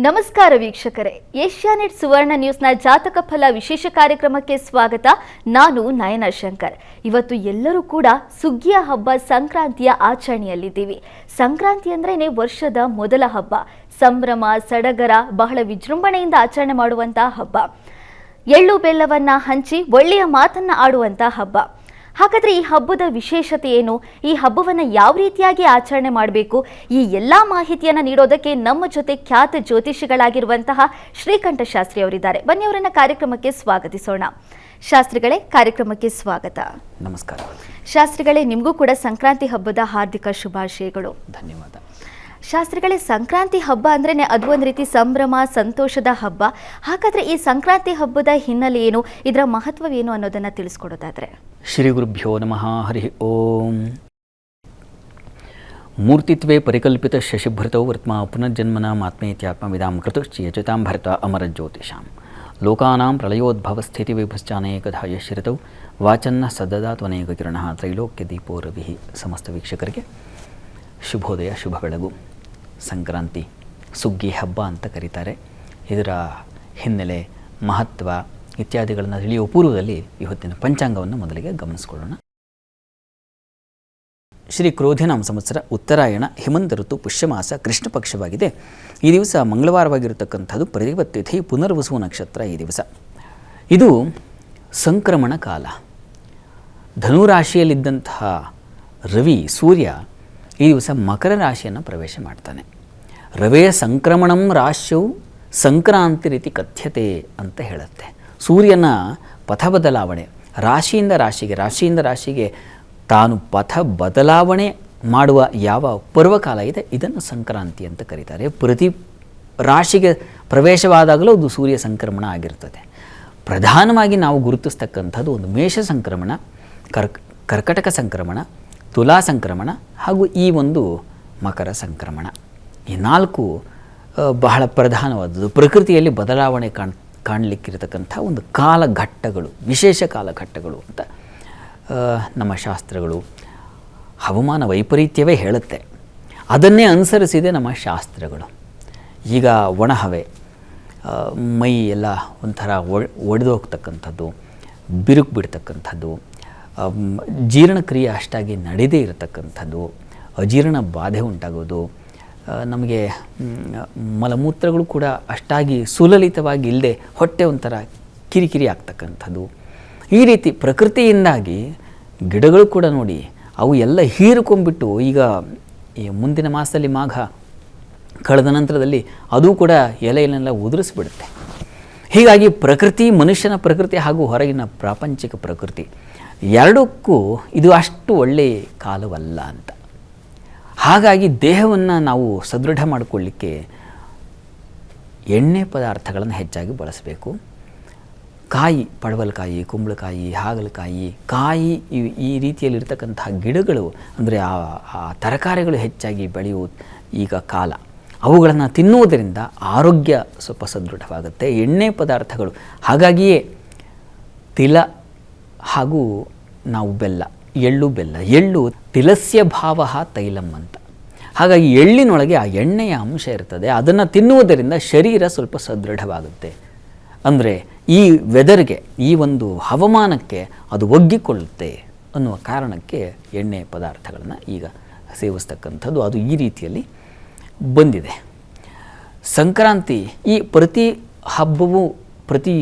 ನಮಸ್ಕಾರ ವೀಕ್ಷಕರೇ, ಏಷ್ಯಾನೆಟ್ ಸುವರ್ಣ ನ್ಯೂಸ್ನ ಜಾತಕ ಫಲ ವಿಶೇಷ ಕಾರ್ಯಕ್ರಮಕ್ಕೆ ಸ್ವಾಗತ. ನಾನು ನಯನ ಶಂಕರ್. ಇವತ್ತು ಎಲ್ಲರೂ ಕೂಡ ಸುಗ್ಗಿಯ ಹಬ್ಬ ಸಂಕ್ರಾಂತಿಯ ಆಚರಣೆಯಲ್ಲಿದ್ದೀವಿ. ಸಂಕ್ರಾಂತಿ ಅಂದ್ರೇನೆ ವರ್ಷದ ಮೊದಲ ಹಬ್ಬ. ಸಂಭ್ರಮ, ಸಡಗರ, ಬಹಳ ವಿಜೃಂಭಣೆಯಿಂದ ಆಚರಣೆ ಮಾಡುವಂತಹ ಹಬ್ಬ. ಎಳ್ಳು ಬೆಲ್ಲವನ್ನ ಹಂಚಿ ಒಳ್ಳೆಯ ಮಾತನ್ನ ಆಡುವಂತ ಹಬ್ಬ. ಹಾಗಾದ್ರೆ ಈ ಹಬ್ಬದ ವಿಶೇಷತೆ ಏನು? ಈ ಹಬ್ಬವನ್ನು ಯಾವ ರೀತಿಯಾಗಿ ಆಚರಣೆ ಮಾಡಬೇಕು? ಈ ಎಲ್ಲ ಮಾಹಿತಿಯನ್ನು ನೀಡೋದಕ್ಕೆ ನಮ್ಮ ಜೊತೆ ಖ್ಯಾತ ಜ್ಯೋತಿಷಿಗಳಾಗಿರುವಂತಹ ಶ್ರೀಕಂಠ ಶಾಸ್ತ್ರಿ ಅವರಿದ್ದಾರೆ. ಬನ್ನಿ ಅವರನ್ನ ಕಾರ್ಯಕ್ರಮಕ್ಕೆ ಸ್ವಾಗತಿಸೋಣ. ಶಾಸ್ತ್ರಿಗಳೇ, ಕಾರ್ಯಕ್ರಮಕ್ಕೆ ಸ್ವಾಗತ. ನಮಸ್ಕಾರ. ಶಾಸ್ತ್ರಿಗಳೇ, ನಿಮಗೂ ಕೂಡ ಸಂಕ್ರಾಂತಿ ಹಬ್ಬದ ಹಾರ್ದಿಕ ಶುಭಾಶಯಗಳು. ಧನ್ಯವಾದ. ಶಾಸ್ತ್ರಿಗಳೇ, ಸಂಕ್ರಾಂತಿ ಹಬ್ಬ ಅಂದ್ರೇನೆ ಅದು ಒಂದು ರೀತಿ ಸಂಭ್ರಮ, ಸಂತೋಷದ ಹಬ್ಬ. ಹಾಗಾದ್ರೆ ಈ ಸಂಕ್ರಾಂತಿ ಹಬ್ಬದ ಹಿನ್ನೆಲೆ ಏನು, ಇದರ ಮಹತ್ವವೇನು ಅನ್ನೋದನ್ನ ತಿಳಿಸ್ಕೊಡೋದಾದ್ರೆ? ಶ್ರೀ ಗುರುಭ್ಯೋ ನಮಃ. ಹರಿ ಓಂ. ಮೂರ್ತಿತ್ವೇ ಪರಿಕಲ್ಪಿತ ಶಶಿಭೃತೌ ವರ್ತ್ಮ ಪುನರ್ಜನ್ಮನ ಆತ್ಮೇತ್ಯಾತ್ಮವಿದಾಂ ಕೃತುಶ್ಚಿಯಚಿತಾಂ ಭರತ ಅಮರಜ್ಯೋತಿಷಾಂ ಲೋಕಾನಾಂ ಪ್ರಳಯೋದ್ಭವ ಸ್ಥಿತಿ ವಿಭಶ್ಚಾನೇಕಧಾ ಯಶ್ರಿತೌ ವಾಚನ್ನ ಸದದಾ ತ್ವನೇಕ ಕಿರಣಃ ತ್ರೈಲೋಕ್ಯ ದೀಪೋ ರವಿಃ. ಸಮಸ್ತ ವೀಕ್ಷಕರಿಗೆ ಶುಭೋದಯ, ಶುಭ ಬೆಳಗು. ಸಂಕ್ರಾಂತಿ ಸುಗ್ಗಿ ಹಬ್ಬ ಅಂತ ಕರೀತಾರೆ. ಇದರ ಹಿನ್ನೆಲೆ, ಮಹತ್ವ ಇತ್ಯಾದಿಗಳನ್ನು ತಿಳಿಯುವ ಪೂರ್ವದಲ್ಲಿ ಇವತ್ತಿನ ಪಂಚಾಂಗವನ್ನು ಮೊದಲಿಗೆ ಗಮನಿಸಿಕೊಳ್ಳೋಣ. ಶ್ರೀ ಕ್ರೋಧಿನಾಮ ಸಂವತ್ಸರ ಉತ್ತರಾಯಣ, ಹೇಮಂತ ಋತು, ಪುಷ್ಯಮಾಸ, ಕೃಷ್ಣ ಪಕ್ಷವಾಗಿದೆ. ಈ ದಿವಸ ಮಂಗಳವಾರವಾಗಿರತಕ್ಕಂಥದ್ದು. ಪ್ರತಿಪತ್ತಿಥಿ ಪುನರ್ವಸು ನಕ್ಷತ್ರ ಈ ದಿವಸ. ಇದು ಸಂಕ್ರಮಣ ಕಾಲ. ಧನುರಾಶಿಯಲ್ಲಿದ್ದಂತಹ ರವಿ, ಸೂರ್ಯ ಈ ದಿವಸ ಮಕರ ರಾಶಿಯನ್ನು ಪ್ರವೇಶ ಮಾಡ್ತಾನೆ. ರವೆಯ ಸಂಕ್ರಮಣಂ ರಾಶ್ಯವು ಸಂಕ್ರಾಂತಿ ರೀತಿ ಕಥ್ಯತೆ ಅಂತ ಹೇಳುತ್ತೆ. ಸೂರ್ಯನ ಪಥ ಬದಲಾವಣೆ, ರಾಶಿಯಿಂದ ರಾಶಿಗೆ ತಾನು ಪಥ ಬದಲಾವಣೆ ಮಾಡುವ ಯಾವ ಪರ್ವಕಾಲ ಇದೆ ಇದನ್ನು ಸಂಕ್ರಾಂತಿ ಅಂತ ಕರೀತಾರೆ. ಪ್ರತಿ ರಾಶಿಗೆ ಪ್ರವೇಶವಾದಾಗಲೂ ಅದು ಸೂರ್ಯ ಸಂಕ್ರಮಣ ಆಗಿರ್ತದೆ. ಪ್ರಧಾನವಾಗಿ ನಾವು ಗುರುತಿಸ್ತಕ್ಕಂಥದ್ದು ಒಂದು ಮೇಷ ಸಂಕ್ರಮಣ, ಕರ್ಕಟಕ ಸಂಕ್ರಮಣ, ತುಲಾ ಸಂಕ್ರಮಣ ಹಾಗೂ ಈ ಒಂದು ಮಕರ ಸಂಕ್ರಮಣ. ಈ ನಾಲ್ಕು ಬಹಳ ಪ್ರಧಾನವಾದದ್ದು. ಪ್ರಕೃತಿಯಲ್ಲಿ ಬದಲಾವಣೆ ಕಾಣಲಿಕ್ಕಿರತಕ್ಕಂಥ ಒಂದು ಕಾಲಘಟ್ಟಗಳು, ವಿಶೇಷ ಕಾಲಘಟ್ಟಗಳು ಅಂತ ನಮ್ಮ ಶಾಸ್ತ್ರಗಳು, ಹವಾಮಾನ ವೈಪರೀತ್ಯವೇ ಹೇಳುತ್ತೆ. ಅದನ್ನೇ ಅನುಸರಿಸಿದೆ ನಮ್ಮ ಶಾಸ್ತ್ರಗಳು. ಈಗ ಒಣಹವೆ, ಮೈ ಎಲ್ಲ ಒಂಥರ ಒಡೆದು ಹೋಗ್ತಕ್ಕಂಥದ್ದು, ಬಿರುಕು ಬಿಡ್ತಕ್ಕಂಥದ್ದು, ಜೀರ್ಣಕ್ರಿಯೆ ಅಷ್ಟಾಗಿ ನಡೆದೇ ಇರತಕ್ಕಂಥದ್ದು, ಅಜೀರ್ಣ ಬಾಧೆ ಉಂಟಾಗೋದು, ನಮಗೆ ಮಲಮೂತ್ರಗಳು ಕೂಡ ಅಷ್ಟಾಗಿ ಸುಲಲಿತವಾಗಿ ಇಲ್ಲದೆ ಹೊಟ್ಟೆ ಒಂಥರ ಕಿರಿಕಿರಿ ಆಗ್ತಕ್ಕಂಥದ್ದು. ಈ ರೀತಿ ಪ್ರಕೃತಿಯಿಂದಾಗಿ ಗಿಡಗಳು ಕೂಡ ನೋಡಿ ಅವು ಎಲ್ಲ ಹೀರಿಕೊಂಡ್ಬಿಟ್ಟು, ಈಗ ಈ ಮುಂದಿನ ಮಾಸದಲ್ಲಿ ಮಾಘ ಕಳೆದ ನಂತರದಲ್ಲಿ ಅದು ಕೂಡ ಎಲೆಯನ್ನೆಲ್ಲ ಉದುರಿಸ್ಬಿಡುತ್ತೆ. ಹೀಗಾಗಿ ಪ್ರಕೃತಿ, ಮನುಷ್ಯನ ಪ್ರಕೃತಿ ಹಾಗೂ ಹೊರಗಿನ ಪ್ರಾಪಂಚಿಕ ಪ್ರಕೃತಿ ಎರಡಕ್ಕೂ ಇದು ಅಷ್ಟು ಒಳ್ಳೆಯ ಕಾಲವಲ್ಲ ಅಂತ. ಹಾಗಾಗಿ ದೇಹವನ್ನು ನಾವು ಸದೃಢ ಮಾಡಿಕೊಳ್ಳಿಕ್ಕೆ ಎಣ್ಣೆ ಪದಾರ್ಥಗಳನ್ನು ಹೆಚ್ಚಾಗಿ ಬಳಸಬೇಕು. ಕಾಯಿ, ಪಡವಲಕಾಯಿ, ಕುಂಬಳಕಾಯಿ, ಹಾಗಲಕಾಯಿ, ಈ ರೀತಿಯಲ್ಲಿರ್ತಕ್ಕಂತಹ ಗಿಡಗಳು ಅಂದರೆ ಆ ತರಕಾರಿಗಳು ಹೆಚ್ಚಾಗಿ ಬೆಳೆಯುವ ಈಗ ಕಾಲ. ಅವುಗಳನ್ನು ತಿನ್ನುವುದರಿಂದ ಆರೋಗ್ಯ ಸ್ವಲ್ಪ ಸದೃಢವಾಗುತ್ತೆ. ಎಣ್ಣೆ ಪದಾರ್ಥಗಳು, ಹಾಗಾಗಿಯೇ ತಿಲ ಹಾಗೂ ನಾವು ಎಳ್ಳು ತಿಲಸ್ಯ ಭಾವ ತೈಲಂ ಅಂತ. ಹಾಗಾಗಿ ಎಳ್ಳಿನೊಳಗೆ ಆ ಎಣ್ಣೆಯ ಅಂಶ ಇರ್ತದೆ. ಅದನ್ನು ತಿನ್ನುವುದರಿಂದ ಶರೀರ ಸ್ವಲ್ಪ ಸದೃಢವಾಗುತ್ತೆ. ಅಂದರೆ ಈ ವೆದರ್ಗೆ, ಈ ಒಂದು ಹವಾಮಾನಕ್ಕೆ ಅದು ಒಗ್ಗಿಕೊಳ್ಳುತ್ತೆ ಅನ್ನುವ ಕಾರಣಕ್ಕೆ ಎಣ್ಣೆ ಪದಾರ್ಥಗಳನ್ನು ಈಗ ಸೇವಿಸ್ತಕ್ಕಂಥದ್ದು ಅದು ಈ ರೀತಿಯಲ್ಲಿ ಬಂದಿದೆ. ಸಂಕ್ರಾಂತಿ, ಈ ಪ್ರತಿ ಹಬ್ಬವೂ ಪ್ರತಿ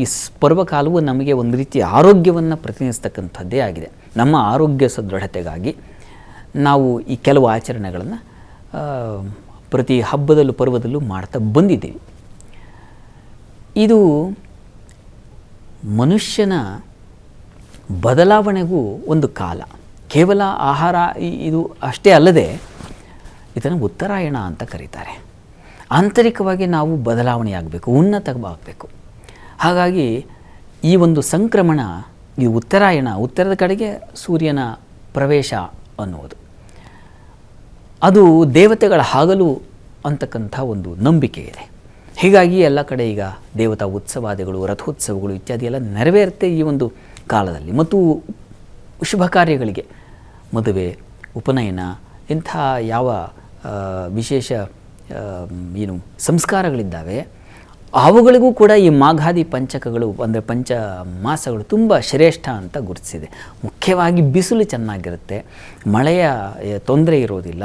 ಪರ್ವಕಾಲವೂ ನಮಗೆ ಒಂದು ರೀತಿಯ ಆರೋಗ್ಯವನ್ನು ಪ್ರತಿನಿಧಿಸ್ತಕ್ಕಂಥದ್ದೇ ಆಗಿದೆ. ನಮ್ಮ ಆರೋಗ್ಯ ಸದೃಢತೆಗಾಗಿ ನಾವು ಈ ಕೆಲವು ಆಚರಣೆಗಳನ್ನು ಪ್ರತಿ ಹಬ್ಬದಲ್ಲೂ ಪರ್ವದಲ್ಲೂ ಮಾಡ್ತಾ ಬಂದಿದ್ದೀವಿ. ಇದು ಮನುಷ್ಯನ ಬದಲಾವಣೆಗೂ ಒಂದು ಕಾಲ. ಕೇವಲ ಆಹಾರ ಇದು ಅಷ್ಟೇ ಅಲ್ಲದೆ ಇದನ್ನು ಉತ್ತರಾಯಣ ಅಂತ ಕರೀತಾರೆ. ಆಂತರಿಕವಾಗಿ ನಾವು ಬದಲಾವಣೆಯಾಗಬೇಕು, ಉನ್ನತವಾಗಬೇಕು. ಹಾಗಾಗಿ ಈ ಒಂದು ಸಂಕ್ರಮಣ, ಈ ಉತ್ತರಾಯಣ, ಉತ್ತರದ ಕಡೆಗೆ ಸೂರ್ಯನ ಪ್ರವೇಶ ಅನ್ನುವುದು ಅದು ದೇವತೆಗಳ ಹಗಲು ಅಂತಕ್ಕಂಥ ಒಂದು ನಂಬಿಕೆ ಇದೆ. ಹೀಗಾಗಿ ಎಲ್ಲ ಕಡೆ ಈಗ ದೇವತಾ ಉತ್ಸವಾದಿಗಳು, ರಥೋತ್ಸವಗಳು ಇತ್ಯಾದಿ ಎಲ್ಲ ನೆರವೇರುತ್ತೆ ಈ ಒಂದು ಕಾಲದಲ್ಲಿ. ಮತ್ತು ಶುಭ ಕಾರ್ಯಗಳಿಗೆ, ಮದುವೆ, ಉಪನಯನ, ಇಂಥ ಯಾವ ವಿಶೇಷ ಏನು ಸಂಸ್ಕಾರಗಳಿದ್ದಾವೆ, ಅವುಗಳಿಗೂ ಕೂಡ ಈ ಮಾಘಾದಿ ಪಂಚಕಗಳು ಅಂದರೆ ಪಂಚ ಮಾಸಗಳು ತುಂಬ ಶ್ರೇಷ್ಠ ಅಂತ ಗುರುತಿಸಿದೆ. ಮುಖ್ಯವಾಗಿ ಬಿಸಿಲು ಚೆನ್ನಾಗಿರುತ್ತೆ, ಮಳೆಯ ತೊಂದರೆ ಇರೋದಿಲ್ಲ,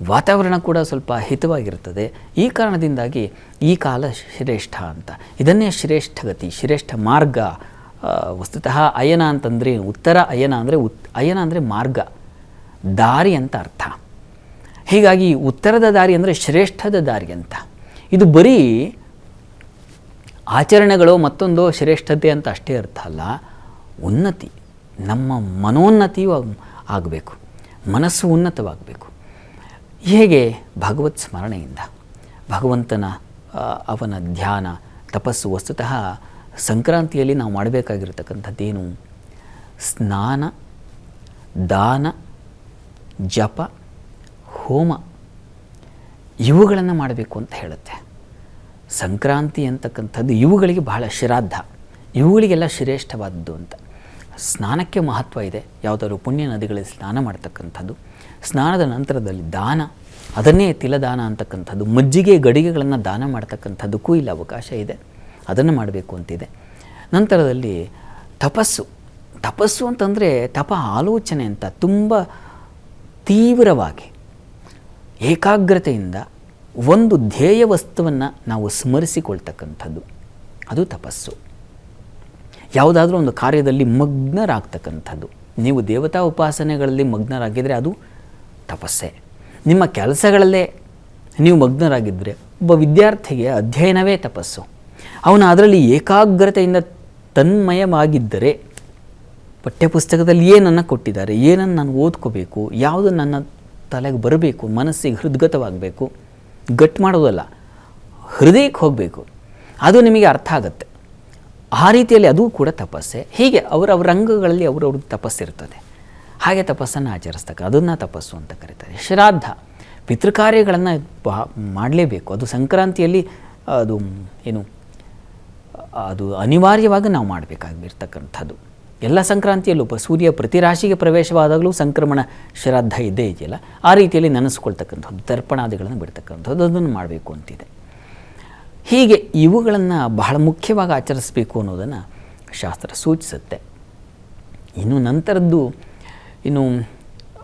ವಾತಾವರಣ ಕೂಡ ಸ್ವಲ್ಪ ಹಿತವಾಗಿರ್ತದೆ. ಈ ಕಾರಣದಿಂದಾಗಿ ಈ ಕಾಲ ಶ್ರೇಷ್ಠ ಅಂತ. ಇದನ್ನೇ ಶ್ರೇಷ್ಠಗತಿ, ಶ್ರೇಷ್ಠ ಮಾರ್ಗ. ವಸ್ತುತಃ ಅಯನ ಅಂತಂದರೆ ಉತ್ತರ ಅಯನ ಅಂದರೆ ಅಯನ ಅಂದರೆ ಮಾರ್ಗ, ದಾರಿ ಅಂತ ಅರ್ಥ. ಹೀಗಾಗಿ ಉತ್ತರದ ದಾರಿ ಅಂದರೆ ಶ್ರೇಷ್ಠದ ದಾರಿ ಅಂತ. ಇದು ಬರೀ ಆಚರಣೆಗಳು ಮತ್ತೊಂದು ಶ್ರೇಷ್ಠತೆ ಅಂತ ಅಷ್ಟೇ ಅರ್ಥ ಅಲ್ಲ, ಉನ್ನತಿ, ನಮ್ಮ ಮನೋನ್ನತಿಯೂ ಆಗಬೇಕು, ಮನಸ್ಸು ಉನ್ನತವಾಗಬೇಕು. ಹೇಗೆ? ಭಗವತ್ ಸ್ಮರಣೆಯಿಂದ, ಭಗವಂತನ ಅವನ ಧ್ಯಾನ, ತಪಸ್ಸು. ವಸ್ತುತಃ ಸಂಕ್ರಾಂತಿಯಲ್ಲಿ ನಾವು ಮಾಡಬೇಕಾಗಿರತಕ್ಕಂಥದ್ದೇನು? ಸ್ನಾನ, ದಾನ, ಜಪ, ಹೋಮ ಇವುಗಳನ್ನು ಮಾಡಬೇಕು ಅಂತ ಹೇಳುತ್ತೆ ಸಂಕ್ರಾಂತಿ ಅಂತಕ್ಕಂಥದ್ದು. ಇವುಗಳಿಗೆ ಬಹಳ ಶ್ರಾದ್ದ, ಇವುಗಳಿಗೆಲ್ಲ ಶ್ರೇಷ್ಠವಾದದ್ದು ಅಂತ. ಸ್ನಾನಕ್ಕೆ ಮಹತ್ವ ಇದೆ, ಯಾವುದಾದ್ರು ಪುಣ್ಯ ನದಿಗಳಲ್ಲಿ ಸ್ನಾನ ಮಾಡ್ತಕ್ಕಂಥದ್ದು. ಸ್ನಾನದ ನಂತರದಲ್ಲಿ ದಾನ, ಅದನ್ನೇ ತಿಲದಾನ ಅಂತಕ್ಕಂಥದ್ದು. ಮಜ್ಜಿಗೆ ಗಡಿಗೆಗಳನ್ನು ದಾನ ಮಾಡ್ತಕ್ಕಂಥದ್ದಕ್ಕೂ ಇಲ್ಲಿ ಅವಕಾಶ ಇದೆ, ಅದನ್ನು ಮಾಡಬೇಕು ಅಂತಿದೆ. ನಂತರದಲ್ಲಿ ತಪಸ್ಸು. ತಪಸ್ಸು ಅಂತಂದರೆ ತಪ ಆಲೋಚನೆ ಅಂತ, ತುಂಬ ತೀವ್ರವಾಗಿ ಏಕಾಗ್ರತೆಯಿಂದ ಒಂದು ಧ್ಯೇಯ ವಸ್ತುವನ್ನು ನಾವು ಸ್ಮರಿಸಿಕೊಳ್ತಕ್ಕಂಥದ್ದು, ಅದು ತಪಸ್ಸು. ಯಾವುದಾದ್ರೂ ಒಂದು ಕಾರ್ಯದಲ್ಲಿ ಮಗ್ನರಾಗ್ತಕ್ಕಂಥದ್ದು. ನೀವು ದೇವತಾ ಉಪಾಸನೆಗಳಲ್ಲಿ ಮಗ್ನರಾಗಿದ್ದರೆ ಅದು ತಪಸ್ಸೇ. ನಿಮ್ಮ ಕೆಲಸಗಳಲ್ಲೇ ನೀವು ಮಗ್ನರಾಗಿದ್ದರೆ, ಒಬ್ಬ ವಿದ್ಯಾರ್ಥಿಗೆ ಅಧ್ಯಯನವೇ ತಪಸ್ಸು. ಅವನು ಅದರಲ್ಲಿ ಏಕಾಗ್ರತೆಯಿಂದ ತನ್ಮಯವಾಗಿದ್ದರೆ, ಪಠ್ಯಪುಸ್ತಕದಲ್ಲಿ ಏನನ್ನು ಕೊಟ್ಟಿದ್ದಾರೆ, ಏನನ್ನು ನಾನು ಓದ್ಕೋಬೇಕು, ಯಾವುದು ನನ್ನ ತಲೆಗೆ ಬರಬೇಕು, ಮನಸ್ಸಿಗೆ ಹೃದ್ಗತವಾಗಬೇಕು, ಗಟ್ಟು ಮಾಡೋದಲ್ಲ, ಹೃದಯಕ್ಕೆ ಹೋಗಬೇಕು, ಅದು ನಿಮಗೆ ಅರ್ಥ ಆಗುತ್ತೆ. ಆ ರೀತಿಯಲ್ಲಿ ಅದು ಕೂಡ ತಪಸ್ಸೆ. ಹೀಗೆ ಅವರವರ ರಂಗಗಳಲ್ಲಿ ಅವರವ್ರದ್ದು ತಪಸ್ಸಿರ್ತದೆ. ಹಾಗೆ ತಪಸ್ಸನ್ನು ಆಚರಿಸ್ತಕ್ಕ ಅದನ್ನು ತಪಸ್ಸು ಅಂತ ಕರೀತಾರೆ. ಶ್ರಾದ್ದ, ಪಿತೃಕಾರ್ಯಗಳನ್ನು ಮಾಡಲೇಬೇಕು. ಅದು ಸಂಕ್ರಾಂತಿಯಲ್ಲಿ ಅದು ಏನು ಅದು ಅನಿವಾರ್ಯವಾಗಿ ನಾವು ಮಾಡಬೇಕಾಗಿರ್ತಕ್ಕಂಥದ್ದು. ಎಲ್ಲ ಸಂಕ್ರಾಂತಿಯಲ್ಲೂ ಸೂರ್ಯ ಪ್ರತಿ ರಾಶಿಗೆ ಪ್ರವೇಶವಾದಾಗಲೂ ಸಂಕ್ರಮಣ ಶ್ರಾದ್ದ ಇದ್ದೇ ಇದೆಯಲ್ಲ, ಆ ರೀತಿಯಲ್ಲಿ ನೆನೆಸ್ಕೊಳ್ತಕ್ಕಂಥದ್ದು, ತರ್ಪಣಾದಿಗಳನ್ನು ಬಿಡ್ತಕ್ಕಂಥದ್ದು, ಅದನ್ನು ಮಾಡಬೇಕು ಅಂತಿದೆ. ಹೀಗೆ ಇವುಗಳನ್ನು ಬಹಳ ಮುಖ್ಯವಾಗಿ ಆಚರಿಸಬೇಕು ಅನ್ನೋದನ್ನು ಶಾಸ್ತ್ರ ಸೂಚಿಸುತ್ತೆ. ಇನ್ನು ನಂತರದ್ದು ಇನ್ನು